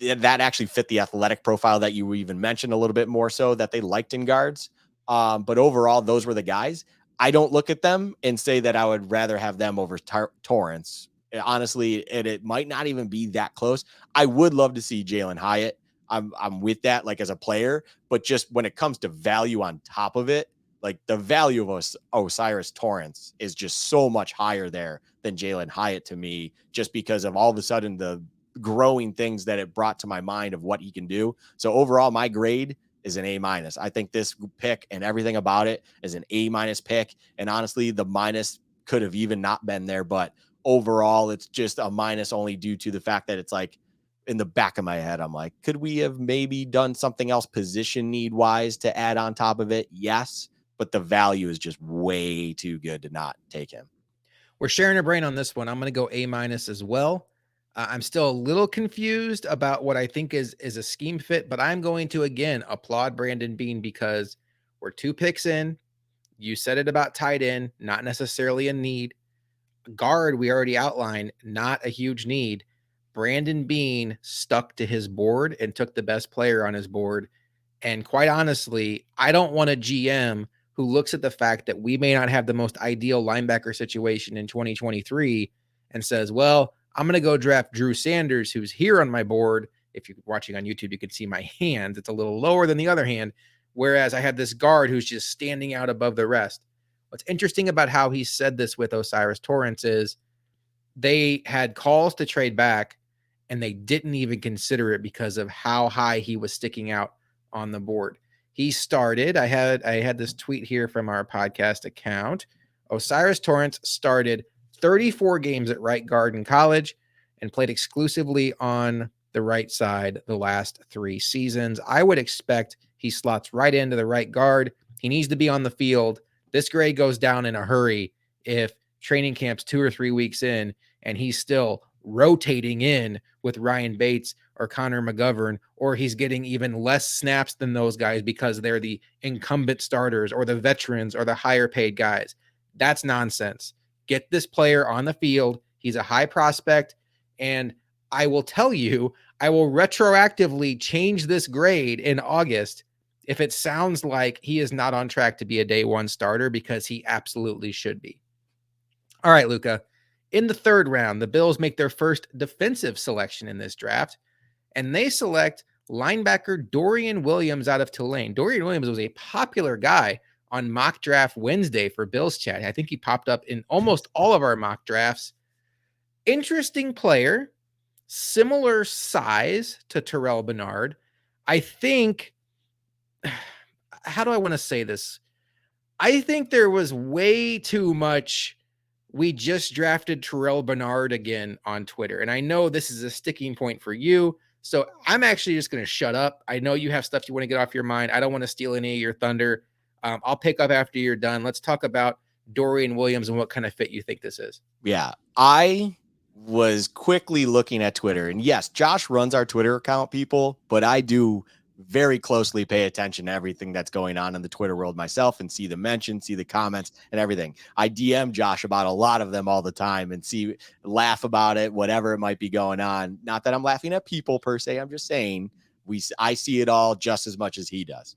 That actually fit the athletic profile that you even mentioned a little bit more so that they liked in guards. But overall, those were the guys. I don't look at them and say that I would rather have them over Torrance. Honestly, and it might not even be that close. I would love to see Jalen Hyatt. I'm with that, like, as a player, but just when it comes to value on top of it, like, the value of O'Cyrus Torrence is just so much higher there than Jalen Hyatt to me, just because of all of a sudden the growing things that it brought to my mind of what he can do. So overall, my grade is an A-. I think this pick and everything about it is an A- pick. And honestly, the minus could have even not been there, but overall, it's just a minus only due to the fact that it's like, in the back of my head, I'm like, could we have maybe done something else position need wise to add on top of it? Yes, but the value is just way too good to not take him. We're sharing a brain on this one. I'm going to go A- as well. I'm still a little confused about what I think is a scheme fit, but I'm going to again applaud Brandon Beane, because we're 2 picks in. You said it about tight end, not necessarily a need. Guard, we already outlined, not a huge need. Brandon Beane stuck to his board and took the best player on his board. And quite honestly, I don't want a GM who looks at the fact that we may not have the most ideal linebacker situation in 2023 and says, well, I'm going to go draft Drew Sanders, who's here on my board. If you're watching on YouTube, you can see my hands. It's a little lower than the other hand. Whereas I have this guard who's just standing out above the rest. What's interesting about how he said this with O'Cyrus Torrence is they had calls to trade back and they didn't even consider it because of how high he was sticking out on the board. He started, I had this tweet here from our podcast account. O'Cyrus Torrence started 34 games at right guard in college and played exclusively on the right side the last 3 seasons. I would expect he slots right into the right guard. He needs to be on the field. This grade goes down in a hurry if training camp's 2 or 3 weeks in and he's still rotating in with Ryan Bates or Connor McGovern, or he's getting even less snaps than those guys because they're the incumbent starters or the veterans or the higher paid guys. That's nonsense. Get this player on the field. He's a high prospect. And I will tell you, I will retroactively change this grade in August if it sounds like he is not on track to be a day 1 starter, because he absolutely should be. All right, Luka. In the 3rd round, the Bills make their first defensive selection in this draft, and they select linebacker Dorian Williams out of Tulane. Dorian Williams was a popular guy on Mock Draft Wednesday for Bills Chat. I think he popped up in almost all of our mock drafts. Interesting player, similar size to Terrell Bernard. I think, how do I want to say this? I think there was way too much we just drafted Terrell Bernard again on Twitter. And I know this is a sticking point for you. So I'm actually just going to shut up. I know you have stuff you want to get off your mind. I don't want to steal any of your thunder. I'll pick up after you're done. Let's talk about Dorian Williams and what kind of fit you think this is. Yeah, I was quickly looking at Twitter, and yes, Josh runs our Twitter account, people, but I do very closely pay attention to everything that's going on in the Twitter world myself and see the mentions, see the comments and everything. I DM Josh about a lot of them all the time and laugh about it, whatever it might be going on. Not that I'm laughing at people per se. I'm just saying I see it all just as much as he does.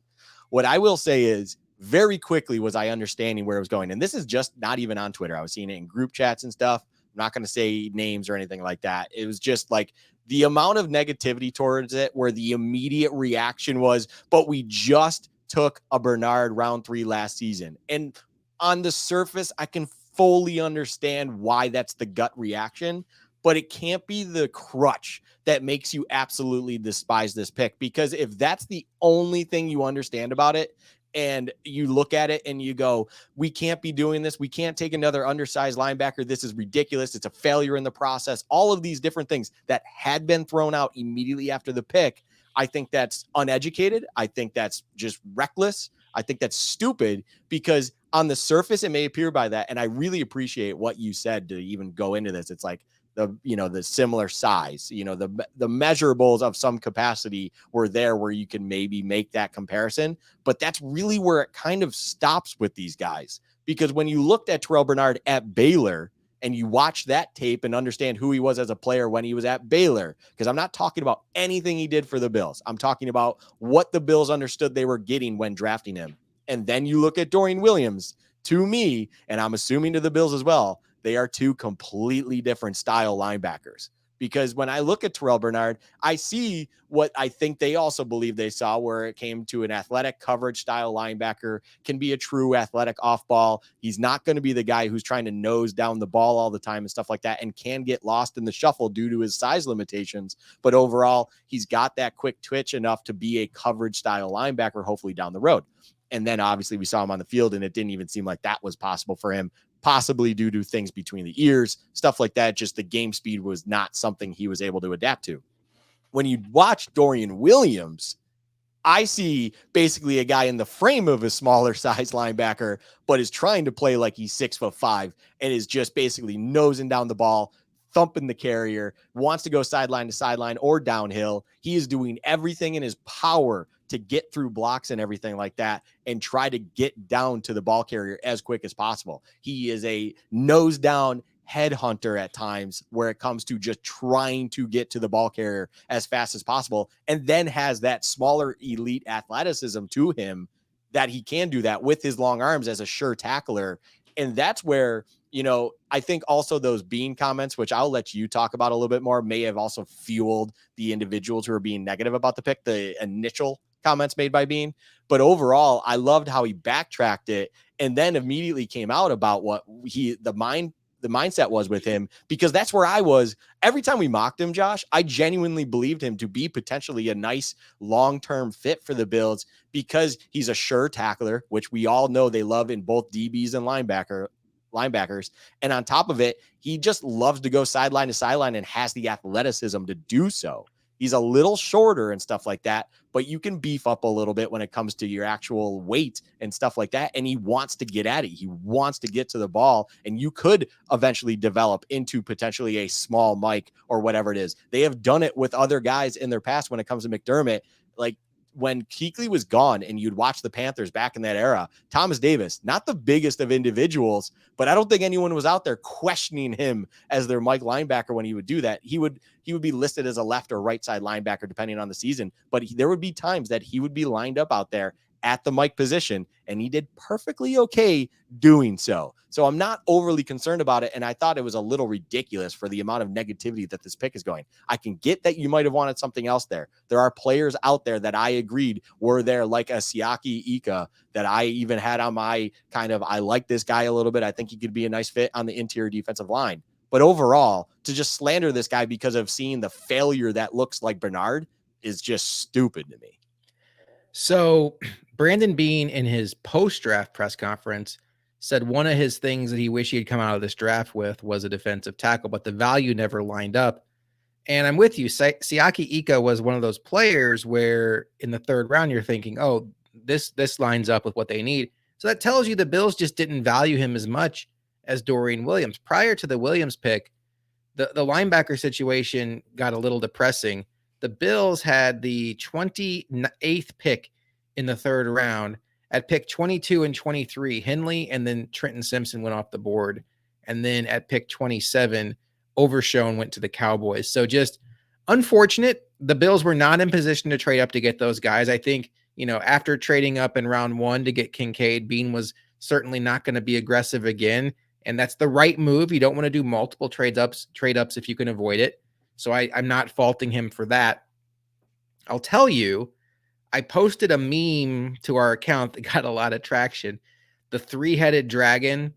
What I will say is, very quickly was I understanding where it was going. And this is just not even on Twitter. I was seeing it in group chats and stuff. I'm not going to say names or anything like that. It was just like the amount of negativity towards it, where the immediate reaction was, but we just took a Bernard round 3 last season. And on the surface, I can fully understand why that's the gut reaction, but it can't be the crutch that makes you absolutely despise this pick. Because if that's the only thing you understand about it, and you look at it and you go, we can't be doing this. We can't take another undersized linebacker. This is ridiculous. It's a failure in the process. All of these different things that had been thrown out immediately after the pick. I think that's uneducated. I think that's just reckless. I think that's stupid, because on the surface, it may appear by that. And I really appreciate what you said to even go into this. It's like, the similar size, the measurables of some capacity were there where you can maybe make that comparison. But that's really where it kind of stops with these guys. Because when you looked at Terrell Bernard at Baylor and you watch that tape and understand who he was as a player when he was at Baylor, because I'm not talking about anything he did for the Bills. I'm talking about what the Bills understood they were getting when drafting him. And then you look at Dorian Williams, to me, and I'm assuming to the Bills as well, they are two completely different style linebackers. Because when I look at Terrell Bernard, I see what I think they also believe they saw, where it came to an athletic coverage style linebacker, can be a true athletic off ball. He's not going to be the guy who's trying to nose down the ball all the time and stuff like that, and can get lost in the shuffle due to his size limitations. But overall, he's got that quick twitch enough to be a coverage style linebacker, hopefully down the road. And then obviously we saw him on the field, and it didn't even seem like that was possible for him, possibly due to things between the ears, stuff like that. Just the game speed was not something he was able to adapt to. When you watch Dorian Williams, I see basically a guy in the frame of a smaller size linebacker, but is trying to play like he's 6'5" and is just basically nosing down the ball, thumping the carrier, wants to go sideline to sideline or downhill. He is doing everything in his power to get through blocks and everything like that and try to get down to the ball carrier as quick as possible. He is a nose down headhunter at times, where it comes to just trying to get to the ball carrier as fast as possible, and then has that smaller elite athleticism to him that he can do that with his long arms as a sure tackler. And that's where, I think also those Bean comments, which I'll let you talk about a little bit more, may have also fueled the individuals who are being negative about the pick, the initial comments made by Bean. But overall, I loved how he backtracked it and then immediately came out about what the mindset was with him, because that's where I was every time we mocked him, Josh. I genuinely believed him to be potentially a nice long-term fit for the Bills, because he's a sure tackler, which we all know they love in both DBs and linebackers. And on top of it, he just loves to go sideline to sideline and has the athleticism to do so. He's a little shorter and stuff like that, but you can beef up a little bit when it comes to your actual weight and stuff like that. And he wants to get at it. He wants to get to the ball, and you could eventually develop into potentially a small Mike or whatever it is. They have done it with other guys in their past when it comes to McDermott. Like when Kuechly was gone and you'd watch the Panthers back in that era, Thomas Davis, not the biggest of individuals, but I don't think anyone was out there questioning him as their Mike linebacker when he would do that. He would be listed as a left or right side linebacker depending on the season, but there would be times that he would be lined up out there at the Mike position, and he did perfectly okay doing so. So I'm not overly concerned about it, and I thought it was a little ridiculous for the amount of negativity that this pick is going. I can get that you might have wanted something else there. There are players out there that I agreed were there, like a Siaki Ika, that I even had on my kind of, I like this guy a little bit. I think he could be a nice fit on the interior defensive line. But overall, to just slander this guy because of seeing the failure that looks like Bernard is just stupid to me. So Brandon Bean, in his post-draft press conference, said one of his things that he wished he had come out of this draft with was a defensive tackle, but the value never lined up. And I'm with you. Siaki Ika was one of those players where in the third round you're thinking, oh, this lines up with what they need. So that tells you the Bills just didn't value him as much as Dorian Williams. Prior to the Williams pick, the linebacker situation got a little depressing. The Bills had the 28th pick in the third round. At pick 22 and 23, Henley and then Trenton Simpson went off the board. And then at pick 27, Overshown went to the Cowboys. So just unfortunate. The Bills were not in position to trade up to get those guys. I think, after trading up in round 1 to get Kincaid, Bean was certainly not going to be aggressive again. And that's the right move. You don't want to do multiple trade ups if you can avoid it. So I'm not faulting him for that. I'll tell you, I posted a meme to our account that got a lot of traction. The 3-headed dragon,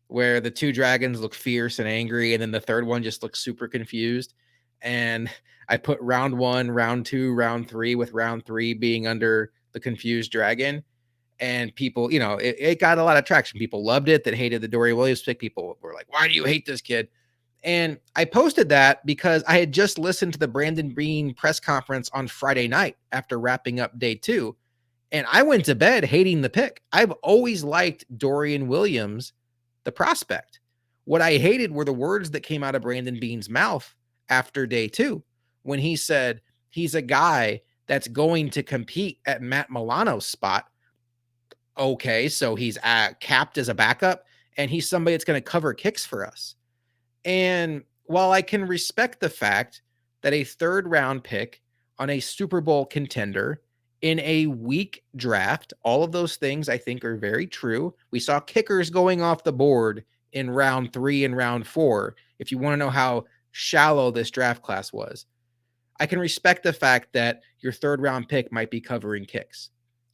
where the 2 dragons look fierce and angry, and then the third one just looks super confused. And I put round 1, round 2, round 3, with round 3 being under the confused dragon. And people, it got a lot of traction. People loved it that hated the Dorian Williams pick. People were like, why do you hate this kid? And I posted that because I had just listened to the Brandon Beane press conference on Friday night after wrapping up day 2. And I went to bed hating the pick. I've always liked Dorian Williams, the prospect. What I hated were the words that came out of Brandon Beane's mouth after day 2, when he said he's a guy that's going to compete at Matt Milano's spot. Okay, so he's capped as a backup, and he's somebody that's going to cover kicks for us. And while I can respect the fact that a third round pick on a Super Bowl contender in a weak draft, all of those things I think are very true. We saw kickers going off the board in round 3 and round 4. If you want to know how shallow this draft class was, I can respect the fact that your third round pick might be covering kicks.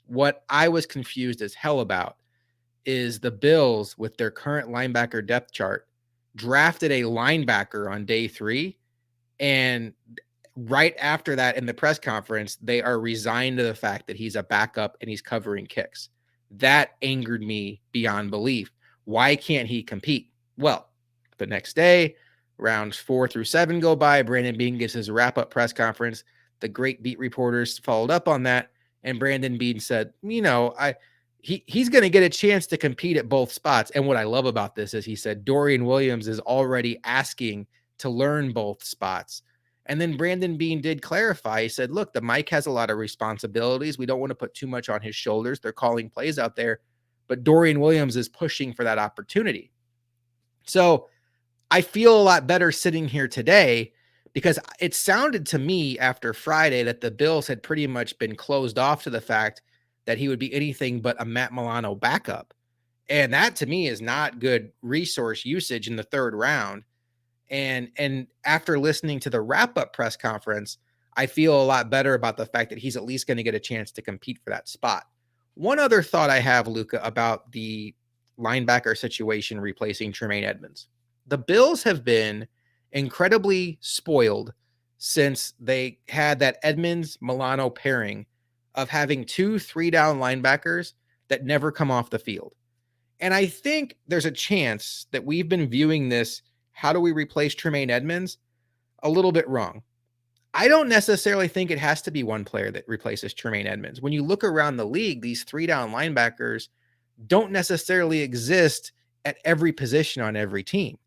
What I was confused as hell about is the Bills, with their current linebacker depth chart, drafted a linebacker on day 3, and right after that in the press conference, they are resigned to the fact that he's a backup and he's covering kicks. That angered me beyond belief. Why can't he compete? Well, the next day, rounds 4 through 7 go by. Brandon Beane gives his wrap-up press conference. The great beat reporters followed up on that, and Brandon Beane said, he's going to get a chance to compete at both spots. And what I love about this is he said Dorian Williams is already asking to learn both spots. And then Brandon Beane did clarify. He said, look, the Mike has a lot of responsibilities. We don't want to put too much on his shoulders. They're calling plays out there, but Dorian Williams is pushing for that opportunity. So I feel a lot better sitting here today, because it sounded to me after Friday that the Bills had pretty much been closed off to the fact that he would be anything but a Matt Milano backup. And that to me is not good resource usage in the third round. And after listening to the wrap-up press conference, I feel a lot better about the fact that he's at least going to get a chance to compete for that spot. One other thought I have, Luka, about the linebacker situation replacing Tremaine Edmonds. The Bills have been incredibly spoiled since they had that Edmonds-Milano pairing of having 2 3-down linebackers that never come off the field. And I think there's a chance that we've been viewing this, how do we replace Tremaine Edmonds, a little bit wrong. I don't necessarily think it has to be one player that replaces Tremaine Edmonds. When you look around the league, these 3-down linebackers don't necessarily exist at every position on every team.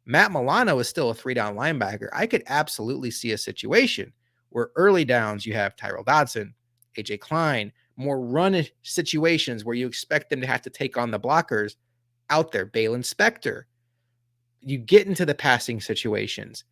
Matt Milano is still a 3-down linebacker. I could absolutely see a situation where early downs you have Tyrell Dodson, AJ Klein, more run situations where you expect them to have to take on the blockers out there, Balin Spector. You get into the passing situations.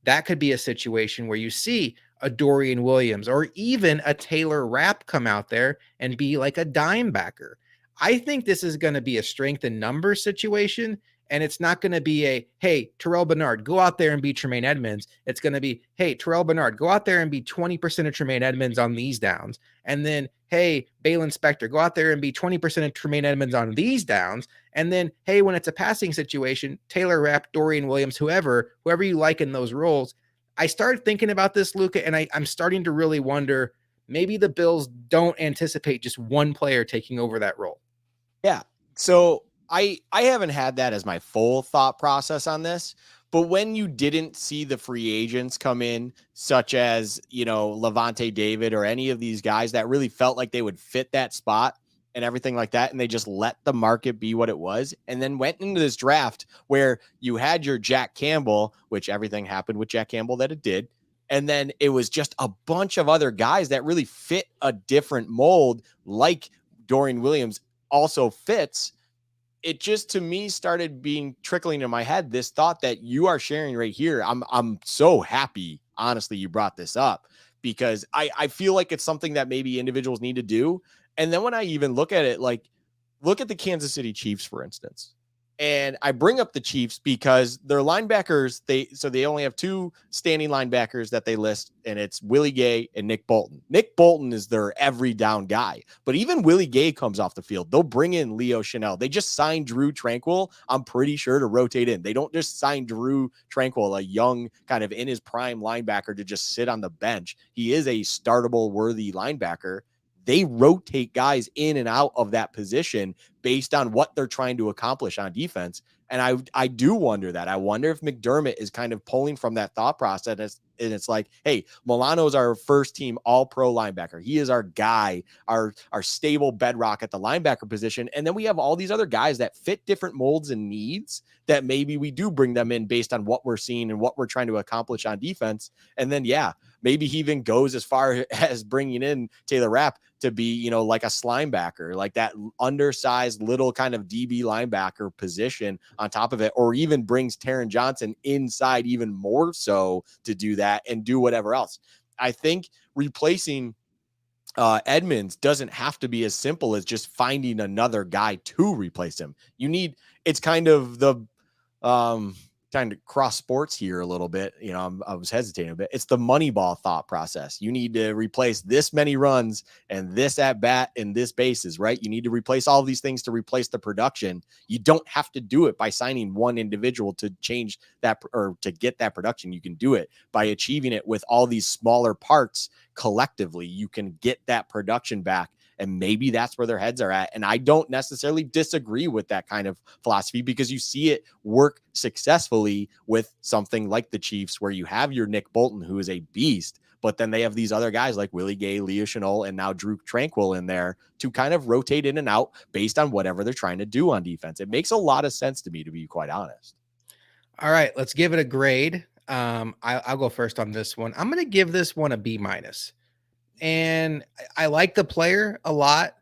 That could be a situation where you see a Dorian Williams or even a Taylor Rapp come out there and be like a dime backer. I think this is going to be a strength in numbers situation. And it's not going to be a, hey, Terrell Bernard, go out there and be Tremaine Edmonds. It's going to be, hey, Terrell Bernard, go out there and be 20% of Tremaine Edmonds on these downs. And then, hey, Balin Spector, go out there and be 20% of Tremaine Edmonds on these downs. And then, hey, when it's a passing situation, Taylor Rapp, Dorian Williams, whoever you like in those roles. I started thinking about this, Luka, and I'm starting to really wonder, maybe the Bills don't anticipate just one player taking over that role. Yeah. So I haven't had that as my full thought process on this, But when you didn't see the free agents come in, such as, Levante David or any of these guys that really felt like they would fit that spot and everything like that, and they just let the market be what it was, and then went into this draft where you had your Jack Campbell, which everything happened with Jack Campbell that it did, and then it was just a bunch of other guys that really fit a different mold, like Dorian Williams also fits. It just, to me, started being trickling in my head, this thought that you are sharing right here. I'm so happy, honestly, you brought this up, because I feel like it's something that maybe individuals need to do. And then when I even look at it, like, look at the Kansas City Chiefs, for instance. And I bring up the Chiefs because their linebackers, they only have two standing linebackers that they list, and it's Willie Gay and Nick Bolton. Nick Bolton is their every down guy. But even Willie Gay comes off the field. They'll bring in Leo Chanel. They just signed Drew Tranquil, I'm pretty sure, to rotate in. They don't just sign Drew Tranquil, a young, kind of in his prime linebacker, to just sit on the bench. He is a startable worthy linebacker. They rotate guys in and out of that position based on what they're trying to accomplish on defense. And I do wonder that. I wonder if McDermott is kind of pulling from that thought process. And it's like, hey, Milano is our first team all-pro linebacker. He is our guy, our stable bedrock at the linebacker position. And then we have all these other guys that fit different molds and needs that maybe we do bring them in based on what we're seeing and what we're trying to accomplish on defense. And then, yeah, maybe he even goes as far as bringing in Taylor Rapp to be, like a slimebacker, like that undersized little kind of DB linebacker position on top of it, or even brings Taron Johnson inside even more so to do that and do whatever else. I think replacing Edmonds doesn't have to be as simple as just finding another guy to replace him. It's kind of the trying to cross sports here a little bit. I was hesitating a bit. It's the Moneyball thought process. You need to replace this many runs and this at bat and this bases, right? You need to replace all of these things to replace the production. You don't have to do it by signing one individual to change that or to get that production. You can do it by achieving it with all these smaller parts collectively. You can get that production back. And maybe that's where their heads are at. And I don't necessarily disagree with that kind of philosophy, because you see it work successfully with something like the Chiefs, where you have your Nick Bolton, who is a beast, but then they have these other guys like Willie Gay, Leo Chanel, and now Drew Tranquil in there to kind of rotate in and out based on whatever they're trying to do on defense. It makes a lot of sense to me, to be quite honest. All right, let's give it a grade. I'll go first on this one. I'm going to give this one a B minus. And I like the player a lot.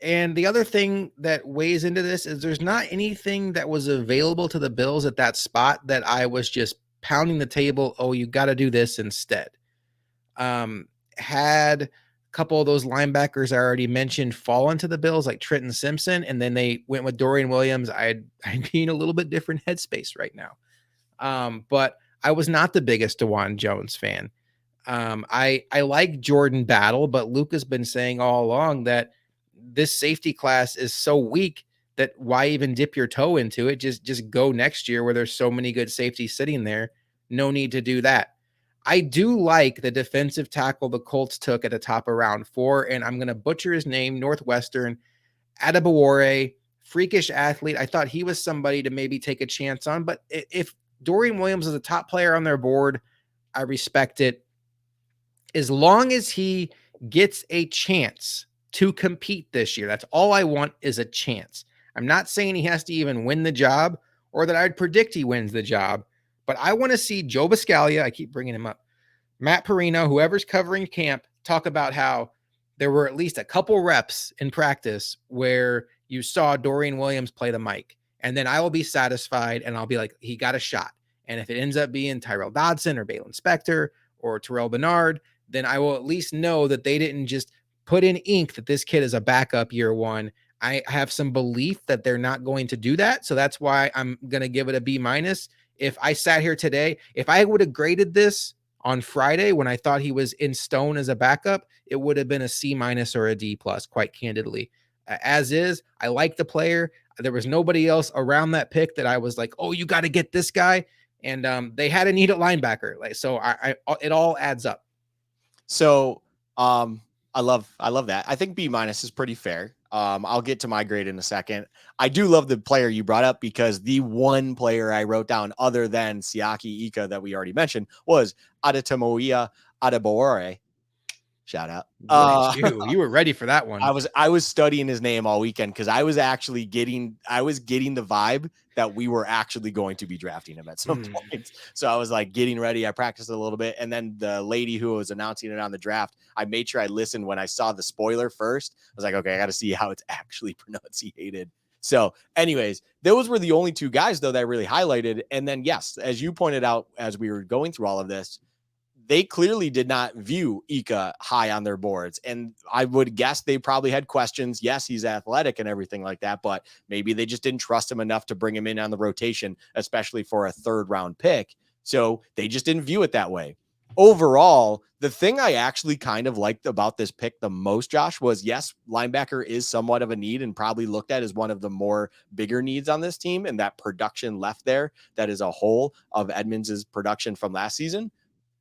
And the other thing that weighs into this is there's not anything that was available to the Bills at that spot that I was just pounding the table. Oh, you got to do this instead. Had a couple of those linebackers I already mentioned fall into the Bills, like Trenton Simpson, and then they went with Dorian Williams. I'd be in a little bit different headspace right now. But I was not the biggest DeJuan Jones fan. I like Jordan Battle, but Luke has been saying all along that this safety class is so weak that why even dip your toe into it? Just go next year where there's so many good safeties sitting there. No need to do that. I do like the defensive tackle the Colts took at the top of round 4, and I'm going to butcher his name, Northwestern, Adebawore, freakish athlete. I thought he was somebody to maybe take a chance on, but if Dorian Williams is a top player on their board, I respect it. As long as he gets a chance to compete this year, that's all I want, is a chance. I'm not saying he has to even win the job or that I'd predict he wins the job, but I want to see Joe Biscaglia, I keep bringing him up, Matt Perino, whoever's covering camp, talk about how there were at least a couple reps in practice where you saw Dorian Williams play the mic. And then I will be satisfied and I'll be like, he got a shot. And if it ends up being Tyrell Dodson or Balin Spector or Terrell Bernard, then I will at least know that they didn't just put in ink that this kid is a backup year one. I have some belief that they're not going to do that. So that's why I'm going to give it a B minus. If I sat here today, if I would have graded this on Friday when I thought he was in stone as a backup, it would have been a C minus or a D plus, quite candidly. As is, I like the player. There was nobody else around that pick that I was like, oh, you got to get this guy. And they had a need at linebacker. So it all adds up. So I love that. I think B minus is pretty fair. I'll get to my grade in a second. I do love the player you brought up because the one player I wrote down other than Siaki Ika that we already mentioned was Adetomoia Adebawore. Shout out. Look at you. You were ready for that one. I was studying his name all weekend because I was getting the vibe that we were actually going to be drafting him at some point. So I was like getting ready. I practiced a little bit. And then the lady who was announcing it on the draft, I made sure I listened when I saw the spoiler first. I was like, okay, I got to see how it's actually pronunciated. So anyways, those were the only two guys though that I really highlighted. And then yes, as you pointed out, as we were going through all of this, they clearly did not view Ika high on their boards. And I would guess they probably had questions. Yes, he's athletic and everything like that, but maybe they just didn't trust him enough to bring him in on the rotation, especially for a 3rd round pick. So they just didn't view it that way. Overall, the thing I actually kind of liked about this pick the most, Josh, was yes, linebacker is somewhat of a need and probably looked at as one of the more bigger needs on this team. And that production left there, that is a whole of Edmonds' production from last season.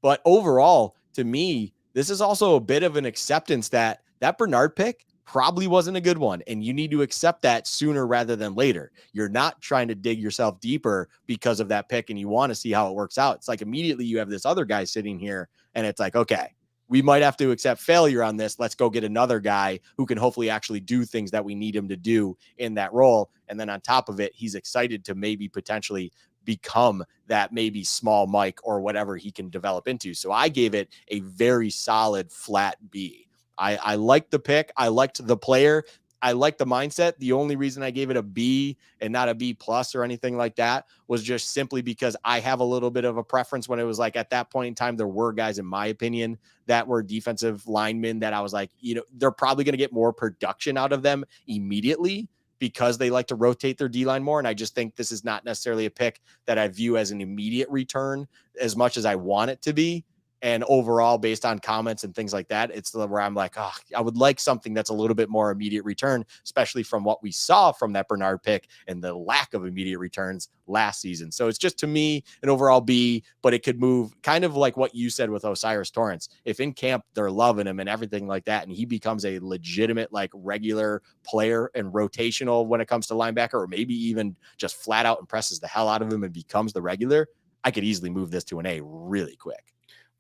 But overall, to me, this is also a bit of an acceptance that Bernard pick probably wasn't a good one. And you need to accept that sooner rather than later. You're not trying to dig yourself deeper because of that pick and you want to see how it works out. It's like immediately you have this other guy sitting here and it's like, okay, we might have to accept failure on this. Let's go get another guy who can hopefully actually do things that we need him to do in that role. And then on top of it, he's excited to maybe potentially become that maybe small Mike or whatever he can develop into. So I gave it a very solid flat B. I liked the pick. I liked the player. I liked the mindset. The only reason I gave it a B and not a B plus or anything like that was just simply because I have a little bit of a preference when it was like at that point in time, there were guys, in my opinion, that were defensive linemen that I was like, they're probably going to get more production out of them immediately because they like to rotate their D-line more. And I just think this is not necessarily a pick that I view as an immediate return as much as I want it to be. And overall, based on comments and things like that, it's where I'm like, oh, I would like something that's a little bit more immediate return, especially from what we saw from that Bernard pick and the lack of immediate returns last season. So it's just, to me, an overall B, but it could move kind of like what you said with Osiris Torrance. If in camp they're loving him and everything like that, and he becomes a legitimate, like, regular player and rotational when it comes to linebacker, or maybe even just flat out impresses the hell out of him and becomes the regular, I could easily move this to an A really quick.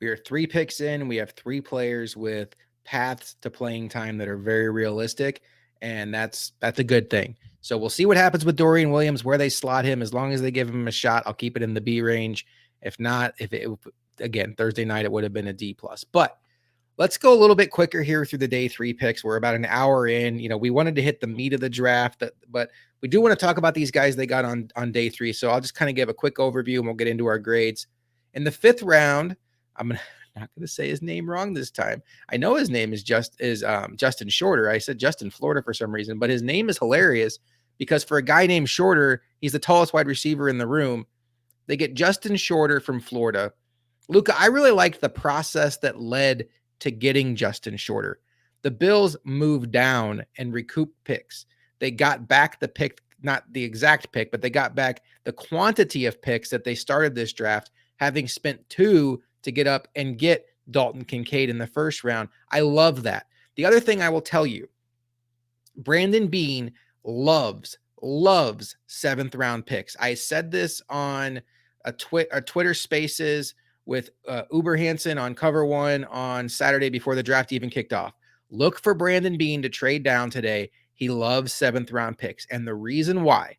We are 3 picks in. We have 3 players with paths to playing time that are very realistic, and that's a good thing. So we'll see what happens with Dorian Williams, where they slot him. As long as they give him a shot, I'll keep it in the B range. If not, again, Thursday night, it would have been a D plus. But let's go a little bit quicker here through the day 3 picks. We're about an hour in. We wanted to hit the meat of the draft, but we do want to talk about these guys they got on day 3. So I'll just kind of give a quick overview and we'll get into our grades. In the 5th round, I'm not going to say his name wrong this time. I know his name is Justin Shorter. I said Justin Florida for some reason, but his name is hilarious because for a guy named Shorter, he's the tallest wide receiver in the room. They get Justin Shorter from Florida. Luka, I really liked the process that led to getting Justin Shorter. The Bills moved down and recouped picks. They got back the pick, not the exact pick, but they got back the quantity of picks that they started this draft, having spent 2 to get up and get Dalton Kincaid in the 1st round. I love that. The other thing I will tell you, Brandon Beane loves 7th round picks. I said this on a Twitter Spaces with Uber Hansen on Cover One on Saturday before the draft even kicked off. Look for Brandon Beane to trade down today. He loves 7th round picks. And the reason why,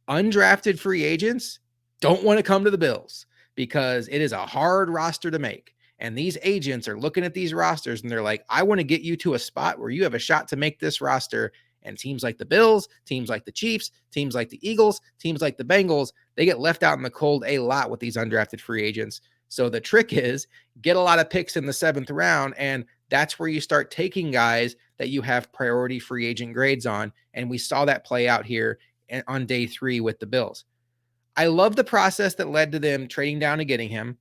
undrafted free agents don't want to come to the Bills because it is a hard roster to make. And these agents are looking at these rosters and they're like, I want to get you to a spot where you have a shot to make this roster. And teams like the Bills, teams like the Chiefs, teams like the Eagles, teams like the Bengals, they get left out in the cold a lot with these undrafted free agents. So the trick is get a lot of picks in the 7th round. And that's where you start taking guys that you have priority free agent grades on. And we saw that play out here on day 3 with the Bills. I love the process that led to them trading down and getting him.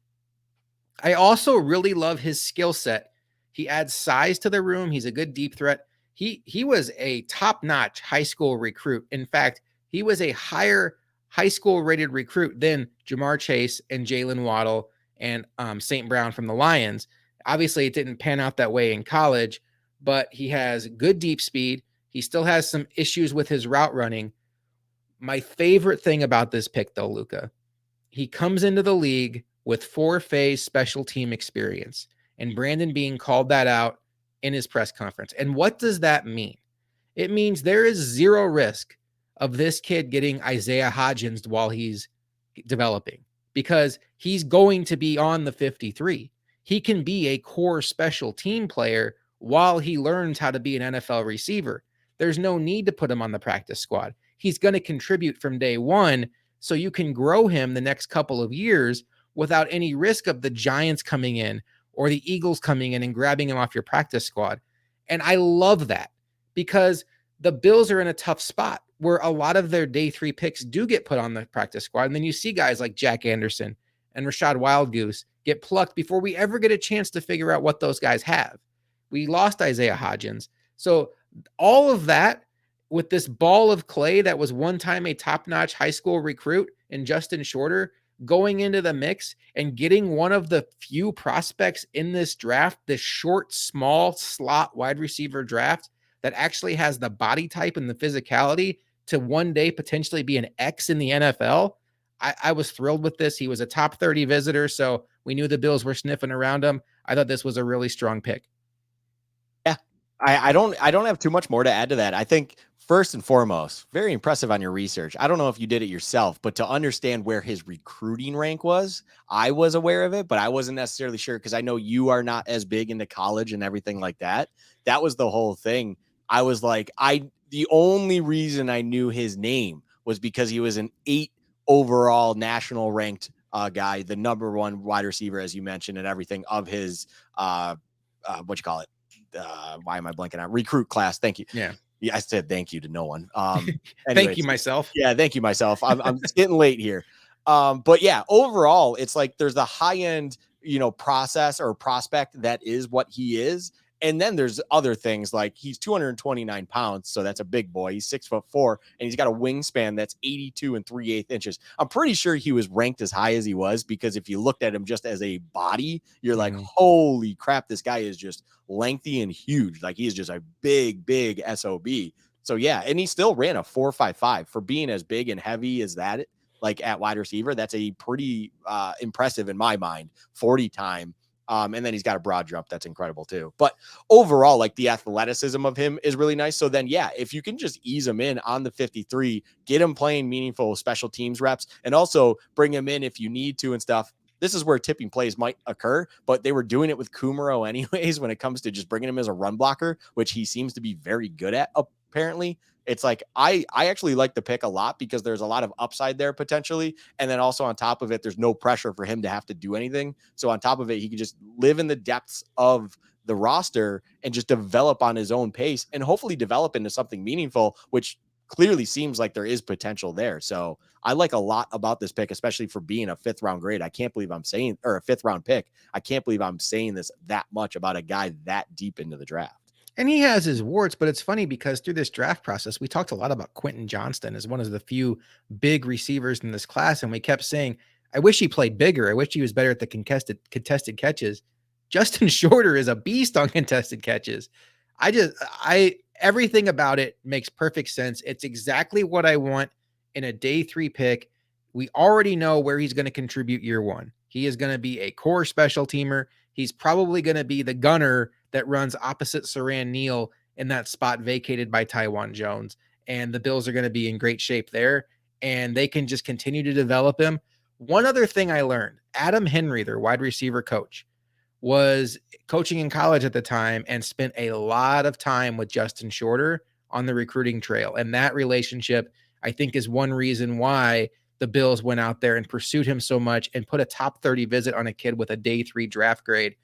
I also really love his skill set. He adds size to the room. He's a good deep threat. He was a top-notch high school recruit. In fact, he was a higher high school rated recruit than Jamar Chase and Jalen Waddle and St. Brown from the Lions. Obviously, it didn't pan out that way in college, but he has good deep speed. He still has some issues with his route running. My favorite thing about this pick, though, Luka, he comes into the league with 4-phase special team experience, and Brandon Beane called that out in his press conference. And what does that mean? It means there is zero risk of this kid getting Isaiah Hodgins while he's developing, because he's going to be on the 53. He can be a core special team player while he learns how to be an NFL receiver. There's no need to put him on the practice squad. He's going to contribute from day one, so you can grow him the next couple of years without any risk of the Giants coming in or the Eagles coming in and grabbing him off your practice squad. And I love that, because the Bills are in a tough spot where a lot of their day 3 picks do get put on the practice squad. And then you see guys like Jack Anderson and Rashad Wildgoose get plucked before we ever get a chance to figure out what those guys have. We lost Isaiah Hodgins. So all of that, with this ball of clay that was one time a top-notch high school recruit in Justin Shorter, going into the mix and getting one of the few prospects in this draft, this short, small slot wide receiver draft that actually has the body type and the physicality to one day potentially be an X in the NFL. I was thrilled with this. He was a top 30 visitor, so we knew the Bills were sniffing around him. I thought this was a really strong pick. Yeah, I don't have too much more to add to that. I think first and foremost, very impressive on your research. I don't know if you did it yourself, but to understand where his recruiting rank was, I was aware of it, but I wasn't necessarily sure, because I know you are not as big into college and everything like that. That was the whole thing. I was like, the only reason I knew his name was because he was an 8 overall national ranked guy, the number 1 wide receiver, as you mentioned, and everything of his what you call it. Why am I blanking out? Recruit class. Thank you. Yeah. I said thank you to no one. Thank you, myself. Yeah, thank you, myself. I'm getting late here. But yeah, overall, it's like there's the high end, process or prospect that is what he is. And then there's other things like he's 229 pounds. So that's a big boy. He's 6'4", and he's got a wingspan that's 82 3/8 inches. I'm pretty sure he was ranked as high as he was, because if you looked at him just as a body, you're like, holy crap, this guy is just lengthy and huge. Like, he is just a big SOB. So yeah, and he still ran a 4.55 for being as big and heavy as that. Like, at wide receiver, that's a pretty impressive, in my mind, 40 time. And then he's got a broad jump. That's incredible too. But overall, like, the athleticism of him is really nice. So then, yeah, if you can just ease him in on the 53, get him playing meaningful special teams reps, and also bring him in if you need to and stuff. This is where tipping plays might occur, but they were doing it with Kumaro anyways when it comes to just bringing him as a run blocker, which he seems to be very good at, apparently. It's like, I actually like the pick a lot, because there's a lot of upside there potentially. And then also on top of it, there's no pressure for him to have to do anything. So on top of it, he can just live in the depths of the roster and just develop on his own pace, and hopefully develop into something meaningful, which clearly seems like there is potential there. So I like a lot about this pick, especially for being a 5th round grade. I can't believe I'm saying, or a 5th round pick. I can't believe I'm saying this that much about a guy that deep into the draft. And he has his warts, but it's funny because through this draft process, we talked a lot about Quentin Johnston as one of the few big receivers in this class. And we kept saying, I wish he played bigger. I wish he was better at the contested catches. Justin Shorter is a beast on contested catches. Everything about it makes perfect sense. It's exactly what I want in a day 3 pick. We already know where he's going to contribute year 1. He is going to be a core special teamer. He's probably going to be the gunner that runs opposite Saran Neal in that spot vacated by Taiwan Jones. And the Bills are going to be in great shape there, and they can just continue to develop him. One other thing I learned, Adam Henry, their wide receiver coach, was coaching in college at the time and spent a lot of time with Justin Shorter on the recruiting trail. And that relationship, I think, is one reason why the Bills went out there and pursued him so much and put a top 30 visit on a kid with a day 3 draft grade.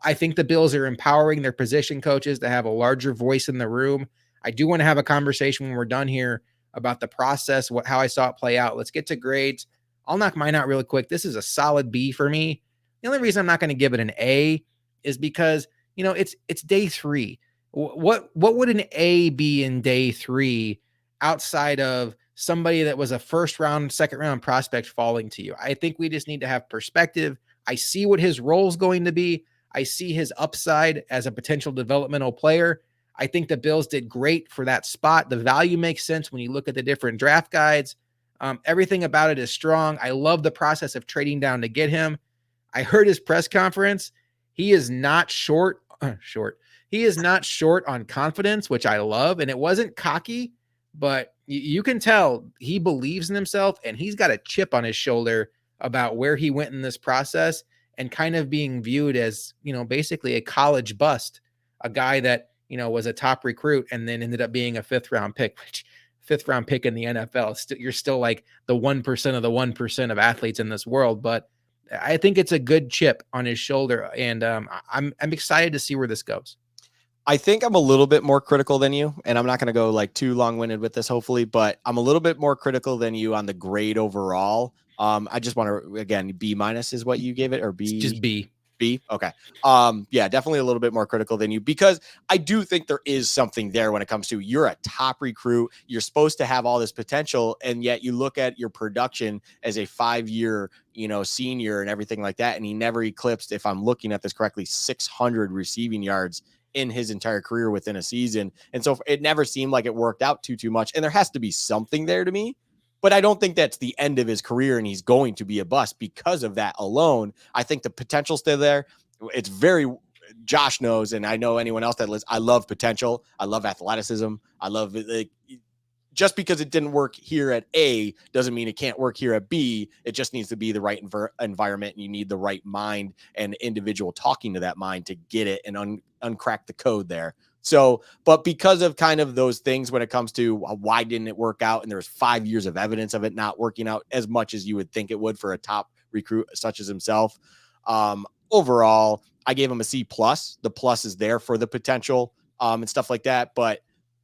I think the Bills are empowering their position coaches to have a larger voice in the room. I do want to have a conversation when we're done here about the process, how I saw it play out. Let's get to grades. I'll knock mine out really quick. This is a solid B for me. The only reason I'm not going to give it an A is because, it's day 3. What would an A be in day 3 outside of somebody that was a 1st round, 2nd round prospect falling to you? I think we just need to have perspective. I see what his role is going to be. I see his upside as a potential developmental player. I think the Bills did great for that spot. The value makes sense when you look at the different draft guides. Everything about it is strong. I love the process of trading down to get him. I heard his press conference. He is not short. He is not short on confidence, which I love. And it wasn't cocky, but you can tell he believes in himself and he's got a chip on his shoulder about where he went in this process and kind of being viewed as, basically a college bust, a guy that, was a top recruit and then ended up being a fifth round pick, which fifth round pick in the NFL. You're still like the 1% of the 1% of athletes in this world. But I think it's a good chip on his shoulder. And I'm excited to see where this goes. I think I'm a little bit more critical than you, and I'm not going to go like too long-winded with this, hopefully, but I'm a little bit more critical than you on the grade overall. I just want to, again, B minus is what you gave it, or B? It's just B. B. Okay. Yeah, definitely a little bit more critical than you, because I do think there is something there when it comes to, you're a top recruit. You're supposed to have all this potential. And yet you look at your production as a 5-year, senior and everything like that. And he never eclipsed, if I'm looking at this correctly, 600 receiving yards in his entire career within a season. And so it never seemed like it worked out too much. And there has to be something there to me. But I don't think that's the end of his career and he's going to be a bust because of that alone. I think the potential's still there. It's very, Josh knows, and I know anyone else that lives, I love potential. I love athleticism. I love it. Just because it didn't work here at A doesn't mean it can't work here at B. It just needs to be the right environment. And you need the right mind and individual talking to that mind to get it and uncrack the code there. So, but because of kind of those things when it comes to why didn't it work out, and there's 5 years of evidence of it not working out as much as you would think it would for a top recruit such as himself. Overall, I gave him a C plus. The plus is there for the potential and stuff like that. But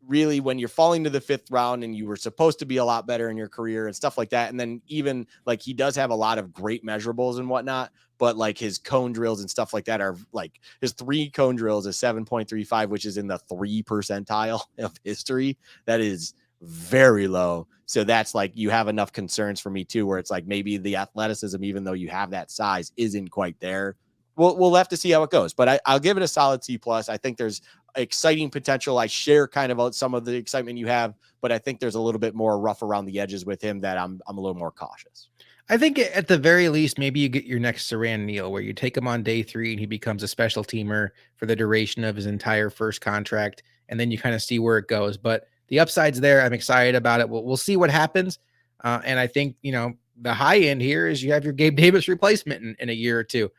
really, when you're falling to the 5th round and you were supposed to be a lot better in your career and stuff like that, and then even like he does have a lot of great measurables and whatnot, but like his cone drills and stuff like that are like, his 3 cone drills is 7.35, which is in the 3 percentile of history. That is very low. So that's like, you have enough concerns for me too, where it's like maybe the athleticism, even though you have that size, isn't quite there. We'll have to see how it goes, but I'll give it a solid C plus. I think there's exciting potential. I share kind of some of the excitement you have, but I think there's a little bit more rough around the edges with him that I'm a little more cautious. I think at the very least, maybe you get your next Saran Neal, where you take him on day 3 and he becomes a special teamer for the duration of his entire first contract. And then you kind of see where it goes. But the upside's there. I'm excited about it. We'll see what happens. And I think, the high end here is you have your Gabe Davis replacement in a year or two.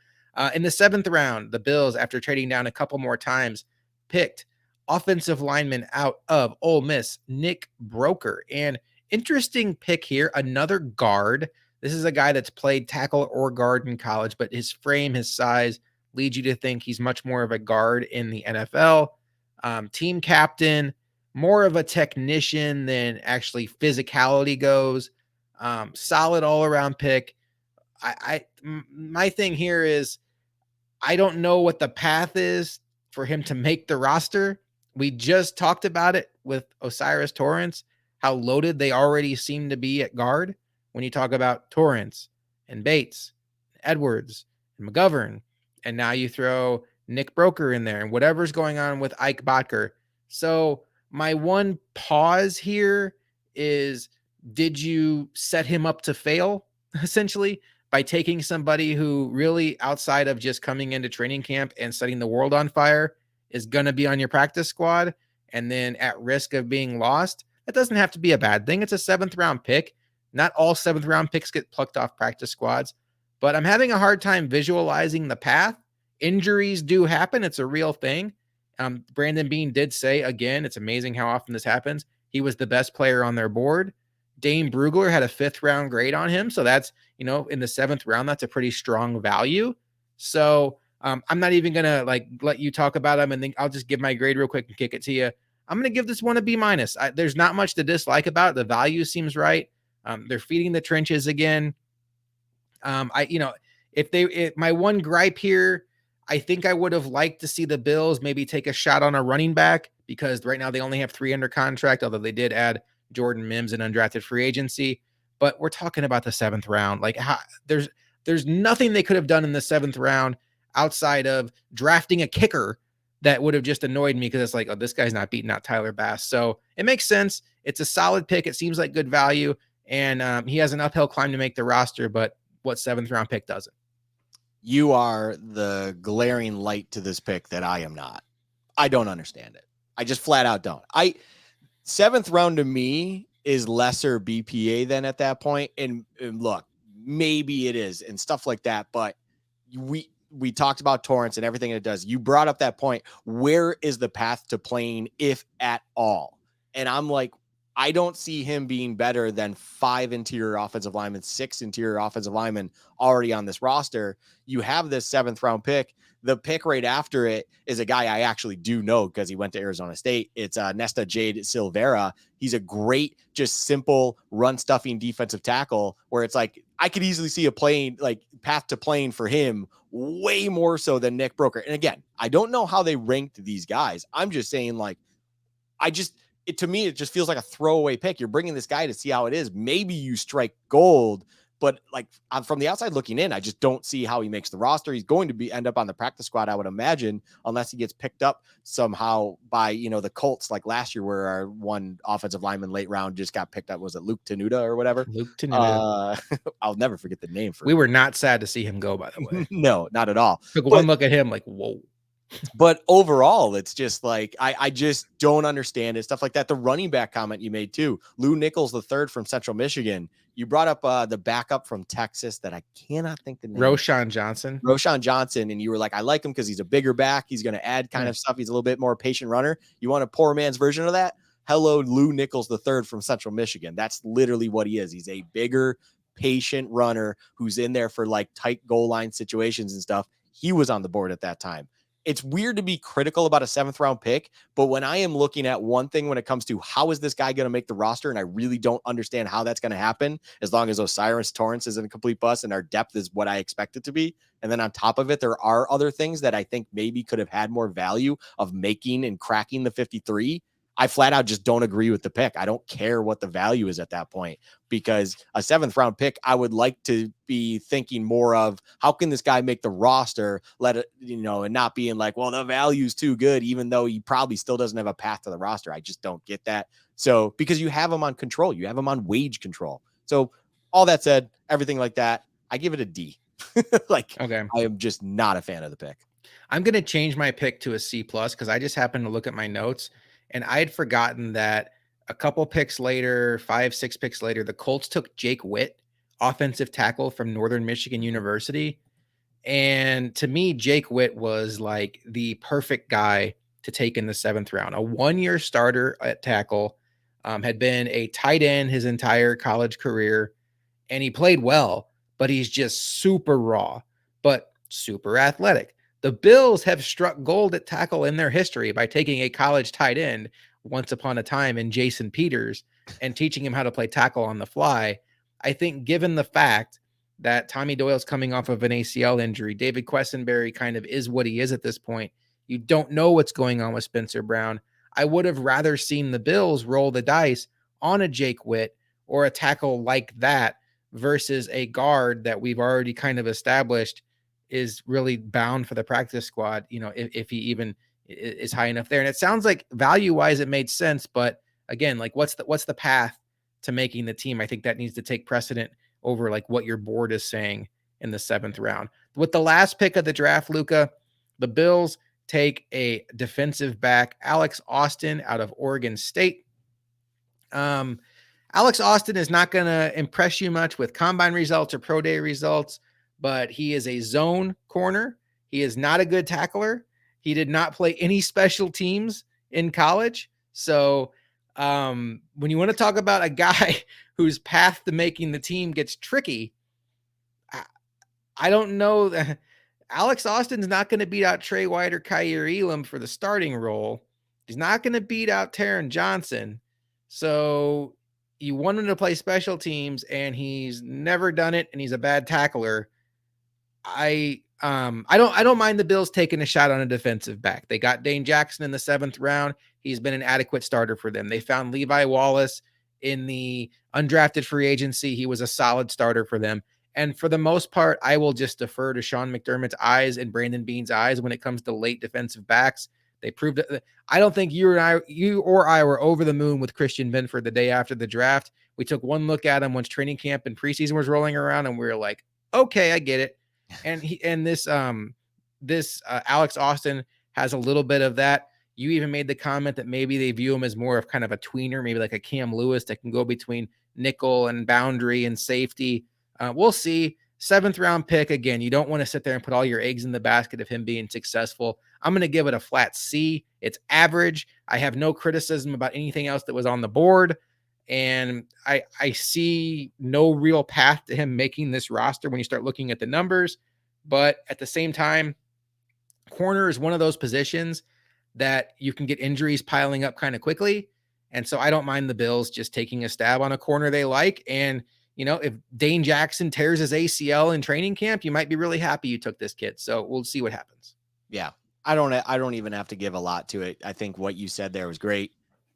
In the 7th round, the Bills, after trading down a couple more times, picked offensive lineman out of Ole Miss, Nick Broker. And interesting pick here, another guard. This is a guy that's played tackle or guard in college, but his frame, his size leads you to think he's much more of a guard in the NFL. Team captain, more of a technician than actually physicality goes. Solid all-around pick. My thing here is, I don't know what the path is for him to make the roster. We just talked about it with Osiris Torrance, how loaded they already seem to be at guard. When you talk about Torrance and Bates, Edwards and McGovern, and now you throw Nick Broker in there and whatever's going on with Ike Botker. So my one pause here is, did you set him up to fail, essentially, by taking somebody who really, outside of just coming into training camp and setting the world on fire, is going to be on your practice squad and then at risk of being lost? That doesn't have to be a bad thing. It's a 7th round pick. Not all 7th round picks get plucked off practice squads, but I'm having a hard time visualizing the path. Injuries do happen. It's a real thing. Brandon Beane did say, again, it's amazing how often this happens, he was the best player on their board. Dane Brugler had a 5th round grade on him. So that's, in the 7th round, that's a pretty strong value. So I'm not even going to let you talk about him, and then I'll just give my grade real quick and kick it to you. I'm going to give this one a B minus. There's not much to dislike about it. The value seems right. They're feeding the trenches again. My one gripe here, I think I would have liked to see the Bills maybe take a shot on a running back, because right now they only have 3 under contract, although they did add Jordan Mims in undrafted free agency. But we're talking about the 7th round. There's nothing they could have done in the 7th round outside of drafting a kicker that would have just annoyed me because it's like, oh, this guy's not beating out Tyler Bass. So it makes sense. It's a solid pick. It seems like good value. And he has an uphill climb to make the roster, but what 7th round pick doesn't? You are the glaring light to this pick that I am not. I don't understand it. I just flat out don't. 7th round to me is lesser BPA than at that point. And look, maybe it is and stuff like that. But we talked about Torrance and everything it does. You brought up that point. Where is the path to playing, if at all? And I'm like, I don't see him being better than 5 interior offensive linemen, 6 interior offensive linemen already on this roster. You have this 7th round pick. The pick right after it is a guy I actually do know because he went to Arizona State. It's Nesta Jade Silvera. He's a great, just simple run stuffing defensive tackle where it's like, I could easily see a playing like path to playing for him way more so than Nick Broker. And again, I don't know how they ranked these guys. I'm just saying like, to me, it just feels like a throwaway pick. You're bringing this guy to see how it is. Maybe you strike gold, but like I'm from the outside looking in, I just don't see how he makes the roster. He's going to end up on the practice squad, I would imagine, unless he gets picked up somehow by, the Colts like last year where our one offensive lineman late round just got picked up. Was it Luke Tenuta or whatever? Luke Tenuta. I'll never forget the name for We were not sad to see him go, by the way. No, not at all. Took one look at him like, whoa. But overall, it's just like, I just don't understand it. Stuff like that. The running back comment you made too. Lou Nichols, the third from Central Michigan. You brought up the backup from Texas that I cannot think the name. Roshan Johnson. And you were like, I like him because he's a bigger back. He's going to add kind of stuff. He's a little bit more patient runner. You want a poor man's version of that? Hello, Lou Nichols, the third from Central Michigan. That's literally what he is. He's a bigger, patient runner who's in there for like tight goal line situations and stuff. He was on the board at that time. It's weird to be critical about a 7th round pick, but when I am looking at one thing when it comes to how is this guy going to make the roster, and I really don't understand how that's going to happen as long as Osiris Torrance isn't a complete bust and our depth is what I expect it to be. And then on top of it, there are other things that I think maybe could have had more value of making and cracking the 53. I flat out just don't agree with the pick. I don't care what the value is at that point because a 7th round pick, I would like to be thinking more of how can this guy make the roster, let it, and not being like, well, the value's too good, even though he probably still doesn't have a path to the roster. I just don't get that. So because you have him on control, you have him on wage control. So all that said, everything like that, I give it a D. Okay. I am just not a fan of the pick. I'm going to change my pick to a C+ because I just happened to look at my notes and I had forgotten that a couple picks later, 5-6 picks later, the Colts took Jake Witt, offensive tackle from Northern Michigan University. And to me, Jake Witt was like the perfect guy to take in the 7th round. A 1-year starter at tackle, had been a tight end his entire college career, and he played well, but he's just super raw, but super athletic. The Bills have struck gold at tackle in their history by taking a college tight end once upon a time in Jason Peters and teaching him how to play tackle on the fly. I think given the fact that Tommy Doyle's coming off of an ACL injury, David Quessenberry kind of is what he is at this point. You don't know what's going on with Spencer Brown. I would have rather seen the Bills roll the dice on a Jake Witt or a tackle like that versus a guard that we've already kind of established is really bound for the practice squad, if he even is high enough there. And it sounds like value-wise it made sense, but again, like what's the path to making the team? I think that needs to take precedent over like what your board is saying in the 7th round. With the last pick of the draft, Luka, the Bills take a defensive back, Alex Austin out of Oregon State. Alex Austin is not going to impress you much with combine results or pro day results, but he is a zone corner. He is not a good tackler. He did not play any special teams in college. So when you want to talk about a guy whose path to making the team gets tricky, I don't know that Alex Austin's not going to beat out Trey White or Kyer Elam for the starting role. He's not going to beat out Taron Johnson. So you want him to play special teams and he's never done it and he's a bad tackler. I don't mind the Bills taking a shot on a defensive back. They got Dane Jackson in the 7th round. He's been an adequate starter for them. They found Levi Wallace in the undrafted free agency. He was a solid starter for them. And for the most part, I will just defer to Sean McDermott's eyes and Brandon Beane's eyes when it comes to late defensive backs, They proved it. I don't think you or I were over the moon with Christian Benford the day after the draft. We took one look at him once training camp and preseason was rolling around, and we were like, okay, I get it. And this Alex Austin has a little bit of that. You even made the comment that maybe they view him as more of kind of a tweener, maybe like a Cam Lewis that can go between nickel and boundary and safety. We'll see. 7th round pick. Again, you don't want to sit there and put all your eggs in the basket of him being successful. I'm going to give it a flat C. It's average. I have no criticism about anything else that was on the board. And I see no real path to him making this roster when you start looking at the numbers. But at the same time, corner is one of those positions that you can get injuries piling up kind of quickly. And so I don't mind the Bills just taking a stab on a corner they like. And, if Dane Jackson tears his ACL in training camp, you might be really happy you took this kid. So we'll see what happens. Yeah. I don't even have to give a lot to it. I think what you said there was great.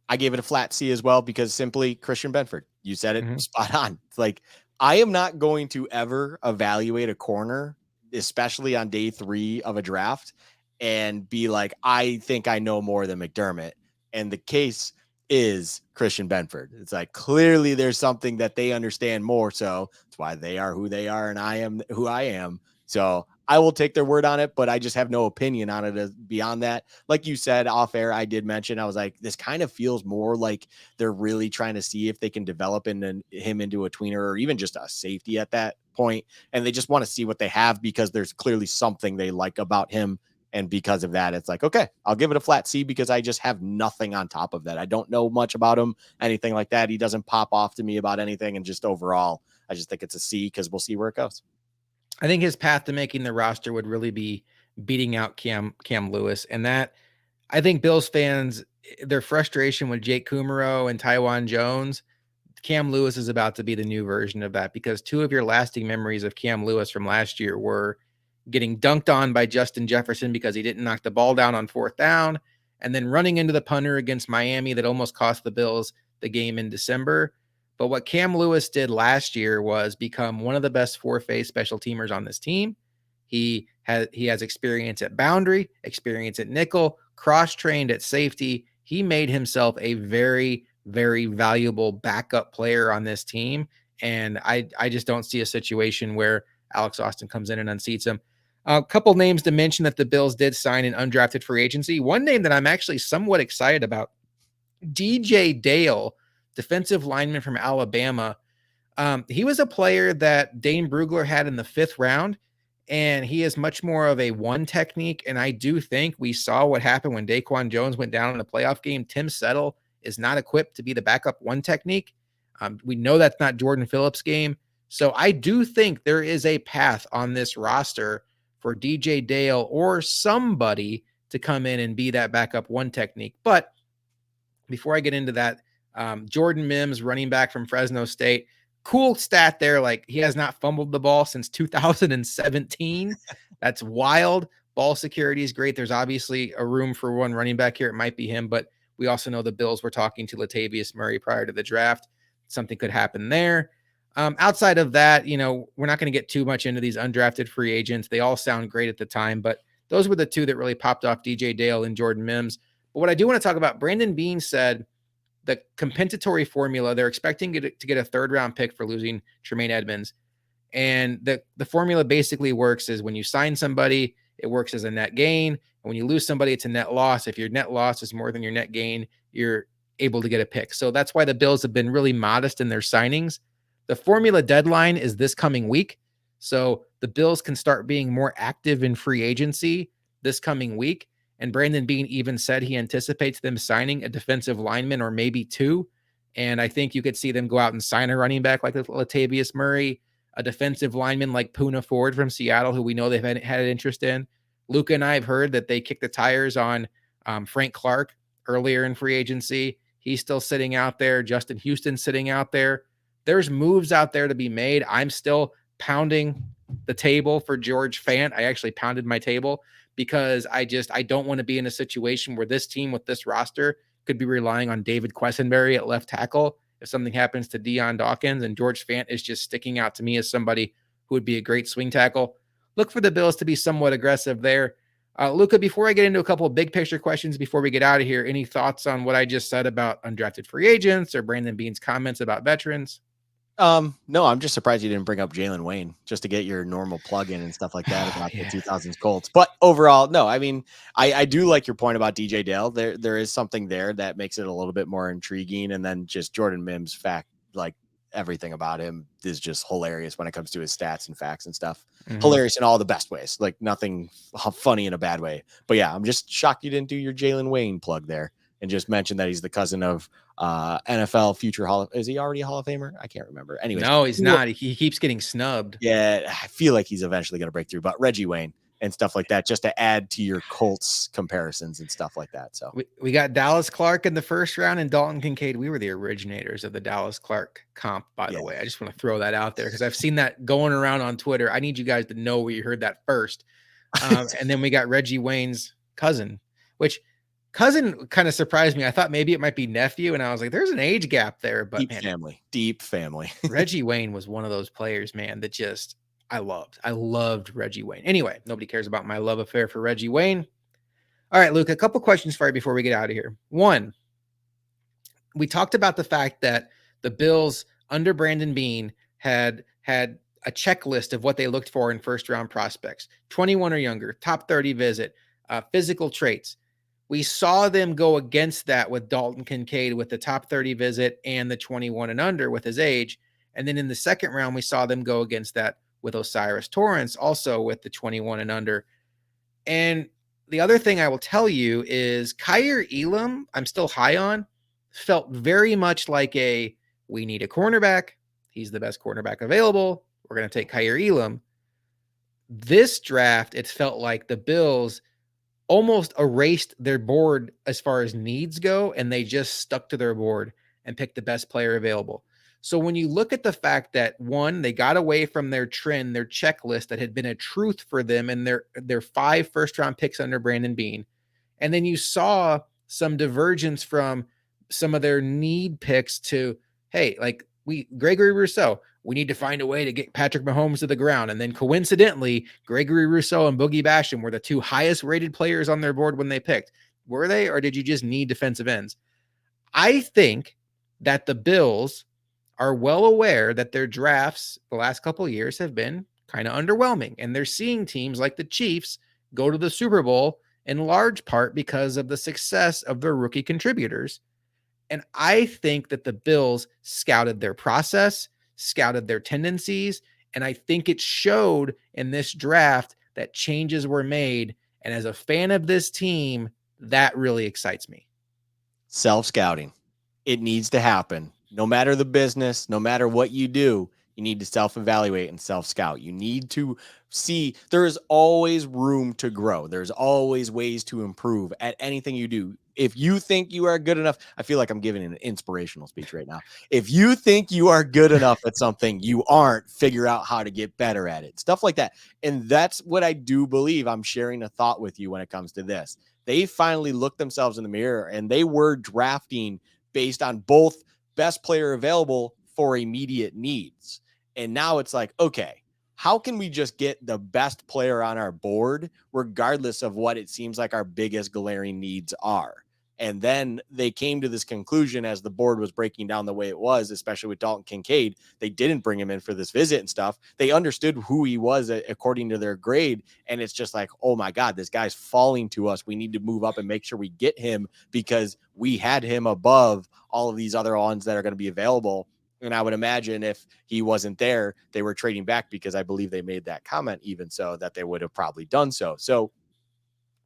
I gave it a flat C as well because simply Christian Benford. You said it spot on. It's like, I am not going to ever evaluate a corner, especially on day 3 of a draft, and be like, I think I know more than McDermott. And the case is Christian Benford. It's like, clearly there's something that they understand more. So that's why they are who they are and I am who I am. So I will take their word on it, but I just have no opinion on it beyond that. Like you said off air, I did mention, I was like, this kind of feels more like they're really trying to see if they can develop him into a tweener or even just a safety at that point. And they just want to see what they have because there's clearly something they like about him. And because of that, it's like, okay, I'll give it a flat C because I just have nothing on top of that. I don't know much about him, anything like that. He doesn't pop off to me about anything. And just overall, I just think it's a C because we'll see where it goes. I think his path to making the roster would really be beating out Cam Lewis. And that, I think Bills fans, their frustration with Jake Kumaro and Tywan Jones, Cam Lewis is about to be the new version of that because 2 of your lasting memories of Cam Lewis from last year were getting dunked on by Justin Jefferson because he didn't knock the ball down on 4th down, and then running into the punter against Miami that almost cost the Bills the game in December. But what Cam Lewis did last year was become one of the best 4-phase special teamers on this team. He has experience at boundary, experience at nickel, cross-trained at safety. He made himself a very, very valuable backup player on this team. And I just don't see a situation where Alex Austin comes in and unseats him. A couple names to mention that the Bills did sign in undrafted free agency. One name that I'm actually somewhat excited about, DJ Dale, defensive lineman from Alabama. He was a player that Dane Brugler had in the 5th round, and he is much more of a one technique. And I do think we saw what happened when Daquan Jones went down in the playoff game. Tim Settle is not equipped to be the backup one technique. We know that's not Jordan Phillips' game. So I do think there is a path on this roster for DJ Dale or somebody to come in and be that backup one technique. But before I get into that, Jordan Mims, running back from Fresno State, cool stat there. Like, he has not fumbled the ball since 2017. That's wild. Ball security is great. There's obviously a room for one running back here. It might be him, but we also know the Bills were talking to Latavius Murray prior to the draft. Something could happen there. Outside of that, we're not going to get too much into these undrafted free agents. They all sound great at the time, but those were the 2 that really popped off, DJ Dale and Jordan Mims. But what I do want to talk about, Brandon Beane said the compensatory formula, they're expecting to get a 3rd round pick for losing Tremaine Edmonds. And the formula basically works is when you sign somebody, it works as a net gain. And when you lose somebody, it's a net loss. If your net loss is more than your net gain, you're able to get a pick. So that's why the Bills have been really modest in their signings. The formula deadline is this coming week. So the Bills can start being more active in free agency this coming week. And Brandon Beane even said he anticipates them signing a defensive lineman or maybe 2. And I think you could see them go out and sign a running back like Latavius Murray, a defensive lineman like Poona Ford from Seattle, who we know they've had an interest in. Luka and I have heard that they kicked the tires on Frank Clark earlier in free agency. He's still sitting out there. Justin Houston sitting out there. There's moves out there to be made. I'm still pounding the table for George Fant. I actually pounded my table because I don't want to be in a situation where this team with this roster could be relying on David Quessenberry at left tackle if something happens to Deion Dawkins, and George Fant is just sticking out to me as somebody who would be a great swing tackle. Look for the Bills to be somewhat aggressive there. Luka, before I get into a couple of big picture questions before we get out of here, any thoughts on what I just said about undrafted free agents or Brandon Beane's comments about veterans? No, I'm just surprised you didn't bring up Jalen Wayne just to get your normal plug-in and stuff like that about the Yeah. 2000s Colts. But overall, no, I mean, I do like your point about DJ Dale. There is something there that makes it a little bit more intriguing. And then just Jordan Mims fact, like everything about him is just hilarious when it comes to his stats and facts and stuff. Mhm. Hilarious in all the best ways, like nothing funny in a bad way. But yeah, I'm just shocked you didn't do your Jalen Wayne plug there and just mention that he's the cousin of NFL future is he already a Hall of Famer? I can't remember. Anyways, No, he's not. He keeps getting snubbed. yeah, I feel like he's eventually going to break through, but Reggie Wayne and stuff like that, just to add to your Colts comparisons and stuff like that. So We got Dallas Clark in the first round and Dalton Kincaid. We were the originators of the Dallas Clark comp, by the way. I just want to throw that out there because I've seen that going around on Twitter. I need you guys to know where you heard that first. And then we got Reggie Wayne's cousin, which cousin kind of surprised me. I thought maybe it might be nephew, and I was like, there's an age gap there. But man, deep family. Reggie Wayne was one of those players, man, that just I loved. I loved Reggie Wayne. Anyway, nobody cares about my love affair for Reggie Wayne. All right, Luke, a couple questions for you before we get out of here. One, we talked about the fact that the Bills under Brandon Beane had a checklist of what they looked for in first round prospects, 21 or younger, top 30 visit, physical traits. We saw them go against that with Dalton Kincaid with the top 30 visit and the 21 and under with his age. And then in the second round, we saw them go against that with Osiris Torrance, also with the 21 and under. And the other thing I will tell you is Kaiir Elam, I'm still high on, felt very much like we need a cornerback. He's the best cornerback available. We're going to take Kaiir Elam. This draft, it felt like the Bills almost erased their board as far as needs go, and they just stuck to their board and picked the best player available. So when you look at the fact that one, they got away from their trend, their checklist that had been a truth for them and their 5 first round picks under Brandon Beane, and then you saw some divergence from some of their need picks to, hey, like Gregory Rousseau, we need to find a way to get Patrick Mahomes to the ground. And then coincidentally, Gregory Rousseau and Boogie Basham were the 2 highest rated players on their board when they picked. Were they, or did you just need defensive ends? I think that the Bills are well aware that their drafts the last couple of years have been kind of underwhelming. And they're seeing teams like the Chiefs go to the Super Bowl in large part because of the success of their rookie contributors. And I think that the Bills scouted their process, scouted their tendencies, and I think it showed in this draft that changes were made. And as a fan of this team, that really excites me. Self-scouting. It needs to happen. No matter the business, no matter what you do, you need to self-evaluate and self-scout. You need to see there is always room to grow. There's always ways to improve at anything you do. If you think you are good enough, I feel like I'm giving an inspirational speech right now. If you think you are good enough at something you aren't, figure out how to get better at it. Stuff like that. And that's what I do believe. I'm sharing a thought with you when it comes to this. They finally looked themselves in the mirror and they were drafting based on both best player available for immediate needs. And now it's like, okay, how can we just get the best player on our board, regardless of what it seems like our biggest glaring needs are? And then they came to this conclusion as the board was breaking down the way it was, especially with Dalton Kincaid. They didn't bring him in for this visit and stuff. They understood who he was according to their grade. And it's just like, oh my God, this guy's falling to us. We need to move up and make sure we get him because we had him above all of these other ones that are going to be available. And I would imagine if he wasn't there, they were trading back because I believe they made that comment even so that they would have probably done so. So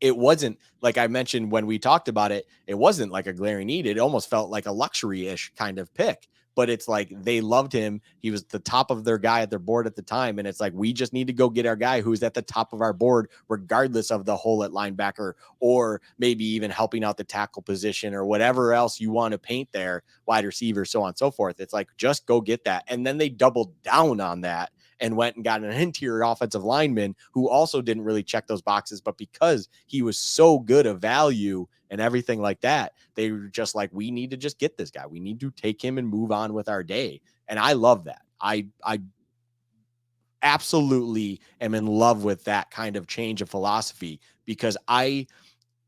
it wasn't like I mentioned when we talked about it, it wasn't like a glaring need. It almost felt like a luxury-ish kind of pick. But it's like they loved him. He was the top of their guy at their board at the time. And it's like, we just need to go get our guy who's at the top of our board, regardless of the hole at linebacker, or maybe even helping out the tackle position or whatever else you want to paint there, wide receiver, so on and so forth. It's like, just go get that. And then they doubled down on that and went and got an interior offensive lineman who also didn't really check those boxes. But because he was so good a value and everything like that, they were just like, we need to just get this guy. We need to take him and move on with our day. And I love that. I absolutely am in love with that kind of change of philosophy because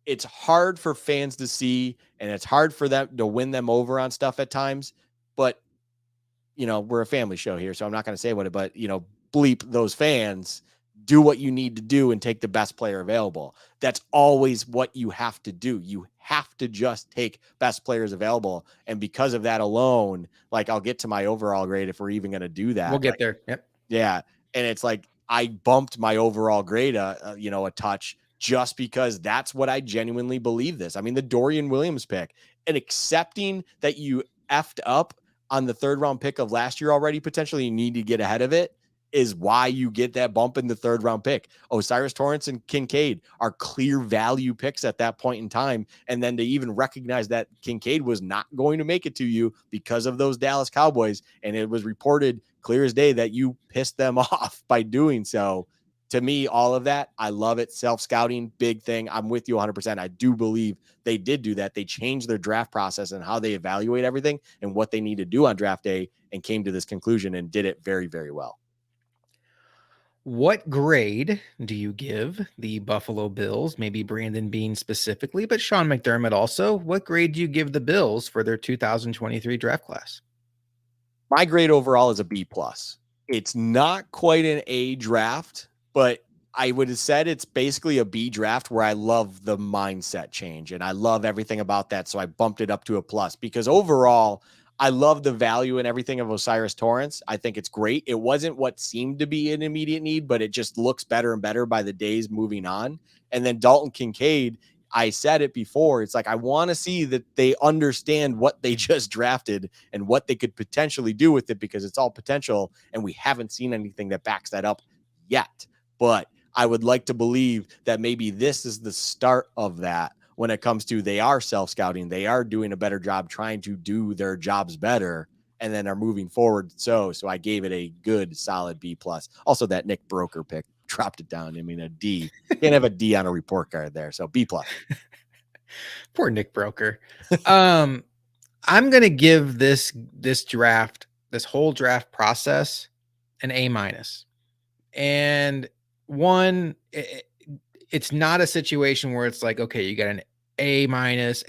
it's hard for fans to see and it's hard for them to win them over on stuff at times. But, we're a family show here, so I'm not going to say what it, but, bleep those fans, do what you need to do and take the best player available. That's always what you have to do. You have to just take best players available. And because of that alone, like I'll get to my overall grade if we're even going to do that. We'll get Like, there. Yep. yeah. And it's like I bumped my overall grade a touch just because that's what I genuinely believe this. I mean, the Dorian Williams pick and accepting that you effed up on the 3rd round pick of last year already, potentially you need to get ahead of it, is why you get that bump in the 3rd round pick. Osiris Torrance and Kincaid are clear value picks at that point in time. And then to even recognize that Kincaid was not going to make it to you because of those Dallas Cowboys. And it was reported clear as day that you pissed them off by doing so. To me, all of that, I love it. Self-scouting, big thing. I'm with you 100%. I do believe they did do that. They changed their draft process and how they evaluate everything and what they need to do on draft day and came to this conclusion and did it very, very well. What grade do you give the Buffalo Bills? Maybe Brandon Beane specifically, but Sean McDermott also. What grade do you give the Bills for their 2023 draft class? My grade overall is a B plus. It's not quite an A draft, but I would have said it's basically a B draft where I love the mindset change and I love everything about that. So I bumped it up to a plus because overall, I love the value and everything of Osiris Torrance. I think it's great. It wasn't what seemed to be an immediate need, but it just looks better and better by the days moving on. And then Dalton Kincaid, I said it before. It's like, I want to see that they understand what they just drafted and what they could potentially do with it because it's all potential. And we haven't seen anything that backs that up yet. But I would like to believe that maybe this is the start of that when it comes to they are self-scouting. They are doing a better job trying to do their jobs better and then are moving forward. So I gave it a good solid B plus. Also that Nick Broker pick dropped it down. I mean, a D. Can't have a D on a report card there. So B plus. Poor Nick Broker. I'm gonna give this whole draft process an A minus. And one, it's not a situation where it's like, okay, you got an A minus,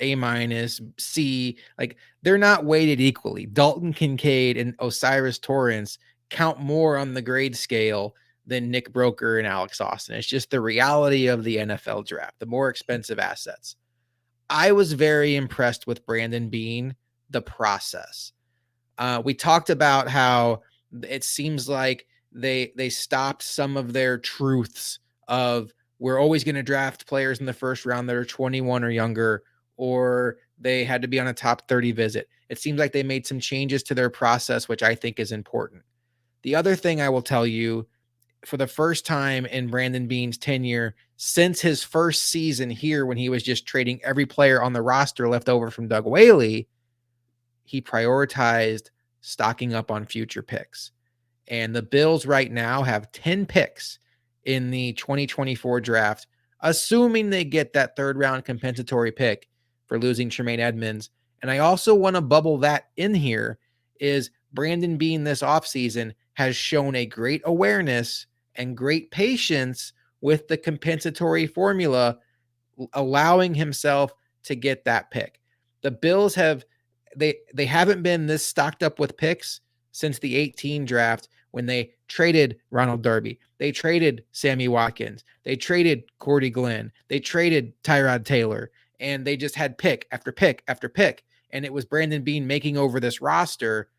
C. Like they're not weighted equally. Dalton Kincaid and Osiris Torrance count more on the grade scale than Nick Broker and Alex Austin. It's just the reality of the NFL draft, the more expensive assets. I was very impressed with Brandon Beane, the process. We talked about how it seems like they stopped some of their truths of we're always going to draft players in the first round that are 21 or younger, or they had to be on a top 30 visit. It seems like they made some changes to their process, which I think is important. The other thing I will tell you, for the first time in Brandon Beane's tenure since his first season here, when he was just trading every player on the roster left over from Doug Whaley, he prioritized stocking up on future picks. And the Bills right now have 10 picks in the 2024 draft, assuming they get that 3rd round compensatory pick for losing Tremaine Edmonds. And I also want to bubble that in here is Brandon Beane this offseason has shown a great awareness and great patience with the compensatory formula, allowing himself to get that pick. The Bills they haven't been this stocked up with picks since the 18 draft when they traded Ronald Darby. They traded Sammy Watkins. They traded Cordy Glenn. They traded Tyrod Taylor. And they just had pick after pick after pick. And it was Brandon Beane making over this roster.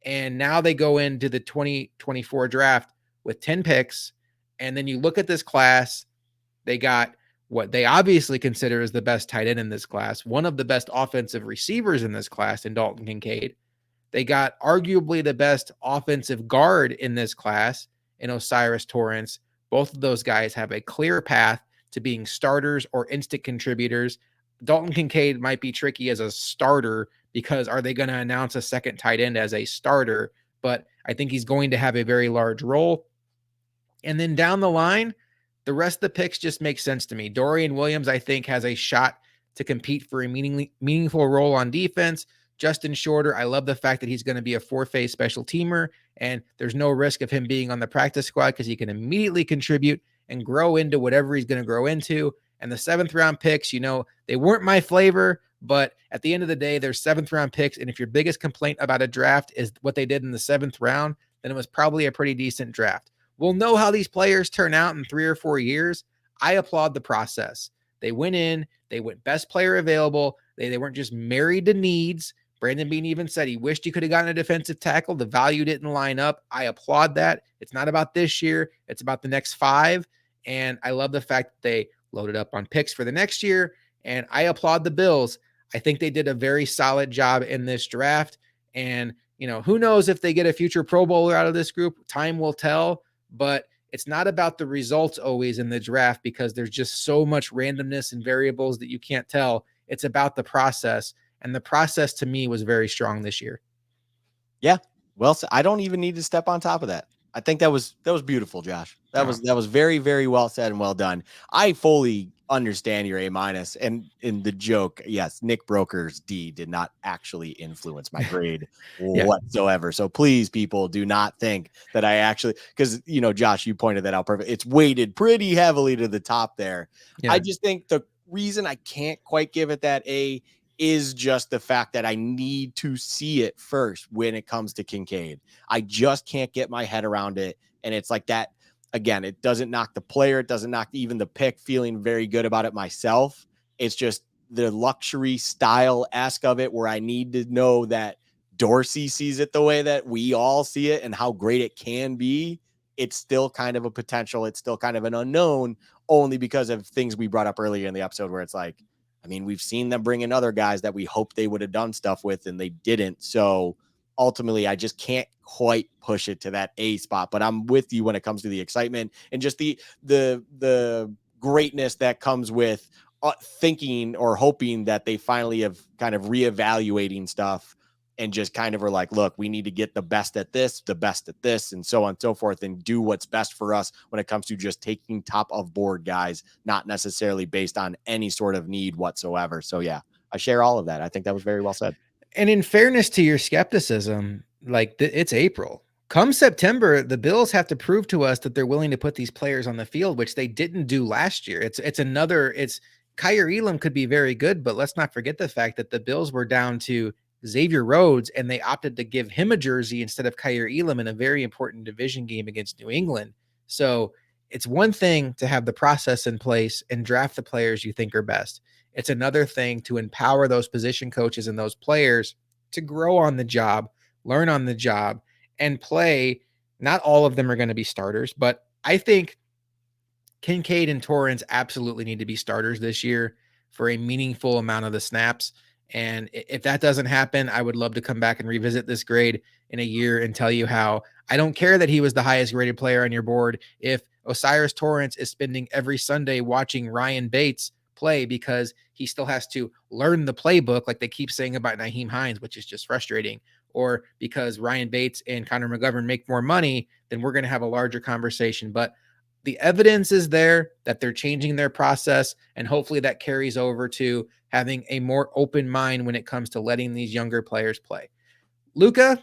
And now they go into the 2024 draft with 10 picks. And then you look at this class, they got what they obviously consider as the best tight end in this class, one of the best offensive receivers in this class in Dalton Kincaid. They got arguably the best offensive guard in this class in Osiris Torrance. Both of those guys have a clear path to being starters or instant contributors. Dalton Kincaid might be tricky as a starter because are they going to announce a second tight end as a starter? But I think he's going to have a very large role. And then down the line, the rest of the picks just make sense to me. Dorian Williams, I think, has a shot to compete for a meaningful role on defense. Justin Shorter, I love the fact that he's going to be a four-phase special teamer, and there's no risk of him being on the practice squad because he can immediately contribute and grow into whatever he's going to grow into. And the seventh round picks, they weren't my flavor, but at the end of the day, they're seventh round picks. And if your biggest complaint about a draft is what they did in the seventh round, then it was probably a pretty decent draft. We'll know how these players turn out in 3 or 4 years. I applaud the process. They went in, they went best player available. They weren't just married to needs. Brandon Beane even said he wished he could have gotten a defensive tackle. The value didn't line up. I applaud that. It's not about this year. It's about the next 5. And I love the fact that they loaded up on picks for the next year. And I applaud the Bills. I think they did a very solid job in this draft. And, who knows if they get a future Pro Bowler out of this group? Time will tell. But it's not about the results always in the draft because there's just so much randomness and variables that you can't tell. It's about the process. And the process to me was very strong this year. Yeah. Well, I don't even need to step on top of that. I think that was beautiful, Josh. That was very, very well said and well done. I fully understand your A-, and in the joke, yes, Nick Broker's D did not actually influence my grade whatsoever. So please, people, do not think that I actually, because Josh, you pointed that out perfect. It's weighted pretty heavily to the top there. Yeah. I just think the reason I can't quite give it that A is just the fact that I need to see it first when it comes to Kincaid. I just can't get my head around it. And it's like that, again, it doesn't knock the player. It doesn't knock even the pick, feeling very good about it myself. It's just the luxury style-esque of it where I need to know that Dorsey sees it the way that we all see it and how great it can be. It's still kind of a potential. It's still kind of an unknown only because of things we brought up earlier in the episode where it's like, I mean, we've seen them bring in other guys that we hoped they would have done stuff with and they didn't. So ultimately, I just can't quite push it to that A spot. But I'm with you when it comes to the excitement and just the greatness that comes with thinking or hoping that they finally have kind of reevaluating stuff and just kind of are like, look, we need to get the best at this, and so on and so forth, and do what's best for us when it comes to just taking top of board guys, not necessarily based on any sort of need whatsoever. So yeah, I share all of that. I think that was very well said. And in fairness to your skepticism, it's April. Come September, the Bills have to prove to us that they're willing to put these players on the field, which they didn't do last year. It's Kyer Elam could be very good, but let's not forget the fact that the Bills were down to Xavier Rhodes, and they opted to give him a jersey instead of Kyer Elam in a very important division game against New England. So it's one thing to have the process in place and draft the players you think are best. It's another thing to empower those position coaches and those players to grow on the job, learn on the job, and play. Not all of them are going to be starters, but I think Kincaid and Torrance absolutely need to be starters this year for a meaningful amount of the snaps. And if that doesn't happen, I would love to come back and revisit this grade in a year and tell you how I don't care that he was the highest graded player on your board. If Osiris Torrance is spending every Sunday watching Ryan Bates play because he still has to learn the playbook, like they keep saying about Nyheim Hines, which is just frustrating, or because Ryan Bates and Connor McGovern make more money, then we're going to have a larger conversation. But the evidence is there that they're changing their process, and hopefully that carries over to having a more open mind when it comes to letting these younger players play. Luka,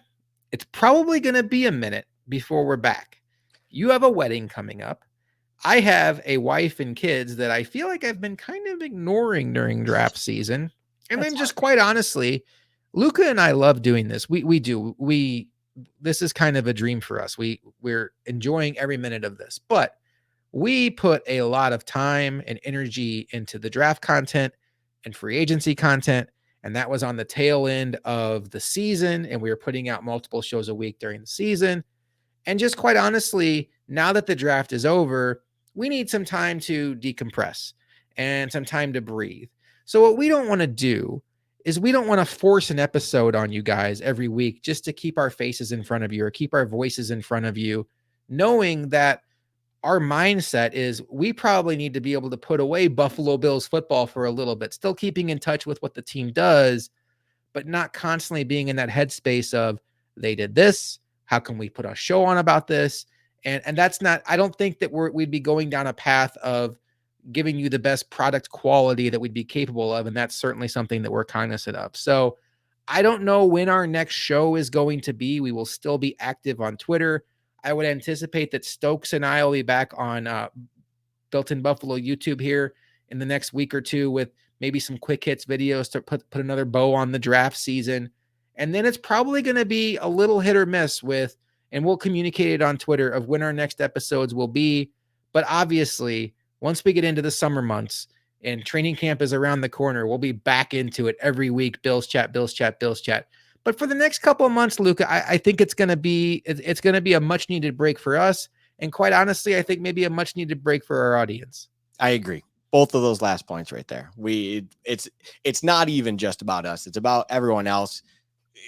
it's probably going to be a minute before we're back. You have a wedding coming up. I have a wife and kids that I feel like I've been kind of ignoring during draft season. And then just quite honestly, Luka and I love doing this. We do. This is kind of a dream for us. We're enjoying every minute of this. But we put a lot of time and energy into the draft content and free agency content. And that was on the tail end of the season. And we were putting out multiple shows a week during the season. And just quite honestly, now that the draft is over, we need some time to decompress and some time to breathe. So what we don't want to do is we don't want to force an episode on you guys every week just to keep our faces in front of you or keep our voices in front of you, knowing that our mindset is we probably need to be able to put away Buffalo Bills football for a little bit, still keeping in touch with what the team does, but not constantly being in that headspace of they did this. How can we put a show on about this? And that's not, I don't think that we'd be going down a path of giving you the best product quality that we'd be capable of. And that's certainly something that we're cognizant of. So I don't know when our next show is going to be. We will still be active on Twitter. I would anticipate that Stokes and I will be back on Built in Buffalo YouTube here in the next week or two with maybe some quick hits videos to put another bow on the draft season. And then it's probably going to be a little hit or miss with, and we'll communicate it on Twitter of when our next episodes will be. But obviously, once we get into the summer months and training camp is around the corner, we'll be back into it every week. Bills chat, Bills chat, Bills chat. But for the next couple of months, Luka, I think it's going to be a much needed break for us. And quite honestly, I think maybe a much needed break for our audience. I agree. Both of those last points right there. It's not even just about us. It's about everyone else.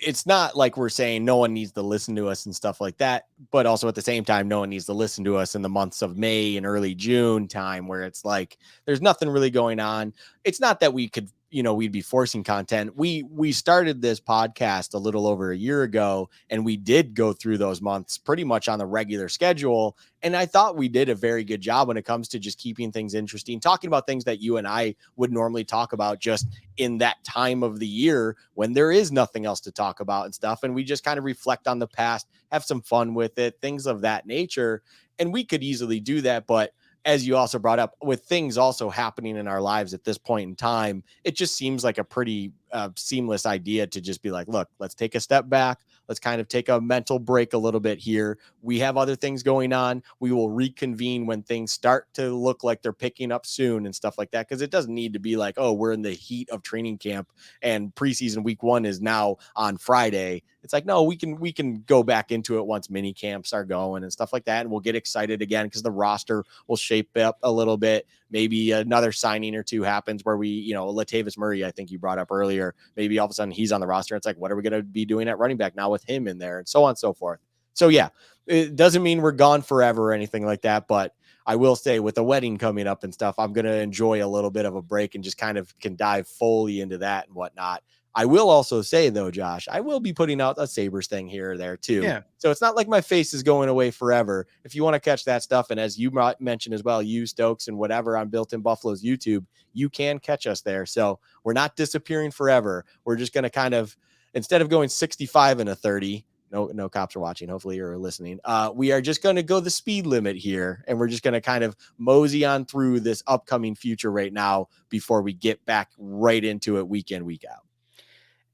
It's not like we're saying no one needs to listen to us and stuff like that, but also at the same time, no one needs to listen to us in the months of May and early June time where it's like there's nothing really going on. It's not that we could, we'd be forcing content. We started this podcast a little over a year ago, and we did go through those months pretty much on the regular schedule. And I thought we did a very good job when it comes to just keeping things interesting, talking about things that you and I would normally talk about just in that time of the year when there is nothing else to talk about and stuff. And we just kind of reflect on the past, have some fun with it, things of that nature. And we could easily do that. But as you also brought up, with things also happening in our lives at this point in time, it just seems like a pretty seamless idea to just be like, look, let's take a step back. Let's kind of take a mental break a little bit here. We have other things going on. We will reconvene when things start to look like they're picking up soon and stuff like that. Because it doesn't need to be like, oh, we're in the heat of training camp and preseason week 1 is now on Friday. It's like, no, we can go back into it once mini camps are going and stuff like that. And we'll get excited again because the roster will shape up a little bit. Maybe another signing or two happens where we, Latavius Murray, I think you brought up earlier, maybe all of a sudden he's on the roster. It's like, what are we going to be doing at running back now with him in there, and so on and so forth. So yeah, it doesn't mean we're gone forever or anything like that. But I will say with the wedding coming up and stuff, I'm going to enjoy a little bit of a break and just kind of can dive fully into that and whatnot. I will also say though, Josh, I will be putting out a Sabres thing here or there too. Yeah. So it's not like my face is going away forever. If you want to catch that stuff, and as you mentioned as well, you Stokes and whatever on Built in Buffalo's YouTube, you can catch us there. So we're not disappearing forever. We're just going to kind of, instead of going 65 and a 30, no cops are watching, hopefully you're listening. We are just going to go the speed limit here, and we're just going to kind of mosey on through this upcoming future right now before we get back right into it week in, week out.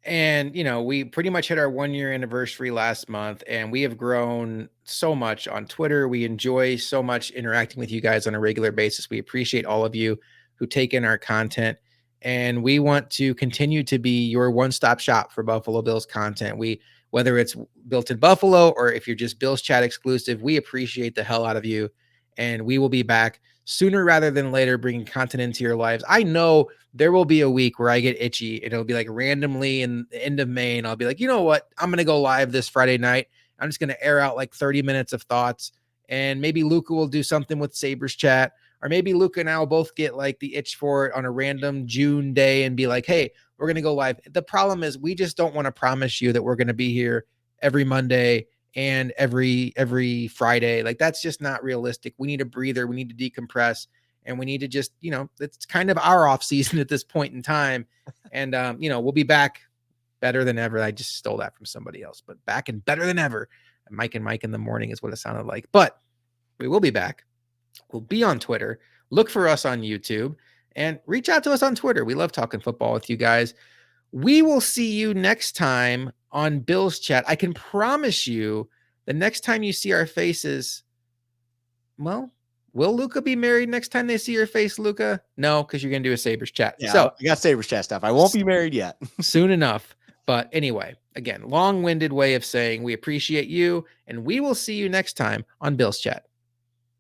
And, we pretty much hit our 1-year anniversary last month, and we have grown so much on Twitter. We enjoy so much interacting with you guys on a regular basis. We appreciate all of you who take in our content, and we want to continue to be your one-stop shop for Buffalo Bills content. Whether it's Built in Buffalo or if you're just Bills Chat exclusive, we appreciate the hell out of you, and we will be back sooner rather than later bringing content into your lives. I know there will be a week where I get itchy and it'll be like randomly in the end of May. And I'll be like, you know what? I'm going to go live this Friday night. I'm just going to air out like 30 minutes of thoughts. And maybe Luka will do something with Sabres chat, or maybe Luka and I will both get like the itch for it on a random June day and be like, hey, we're going to go live. The problem is we just don't want to promise you that we're going to be here every Monday and every Friday. Like that's just not realistic. We need a breather. We need to decompress, and we need to just, it's kind of our off season at this point in time. And, we'll be back better than ever. I just stole that from somebody else, but back and better than ever. Mike and Mike in the morning is what it sounded like, but we will be back. We'll be on Twitter. Look for us on YouTube and reach out to us on Twitter. We love talking football with you guys. We will see you next time on Bills Chat. I can promise you the next time you see our faces, well, will Luka be married next time they see your face, Luka? No, because you're going to do a Sabres Chat. Yeah, so I got Sabres Chat stuff. I won't be married yet. Soon enough. But anyway, again, long-winded way of saying we appreciate you, and we will see you next time on Bills Chat.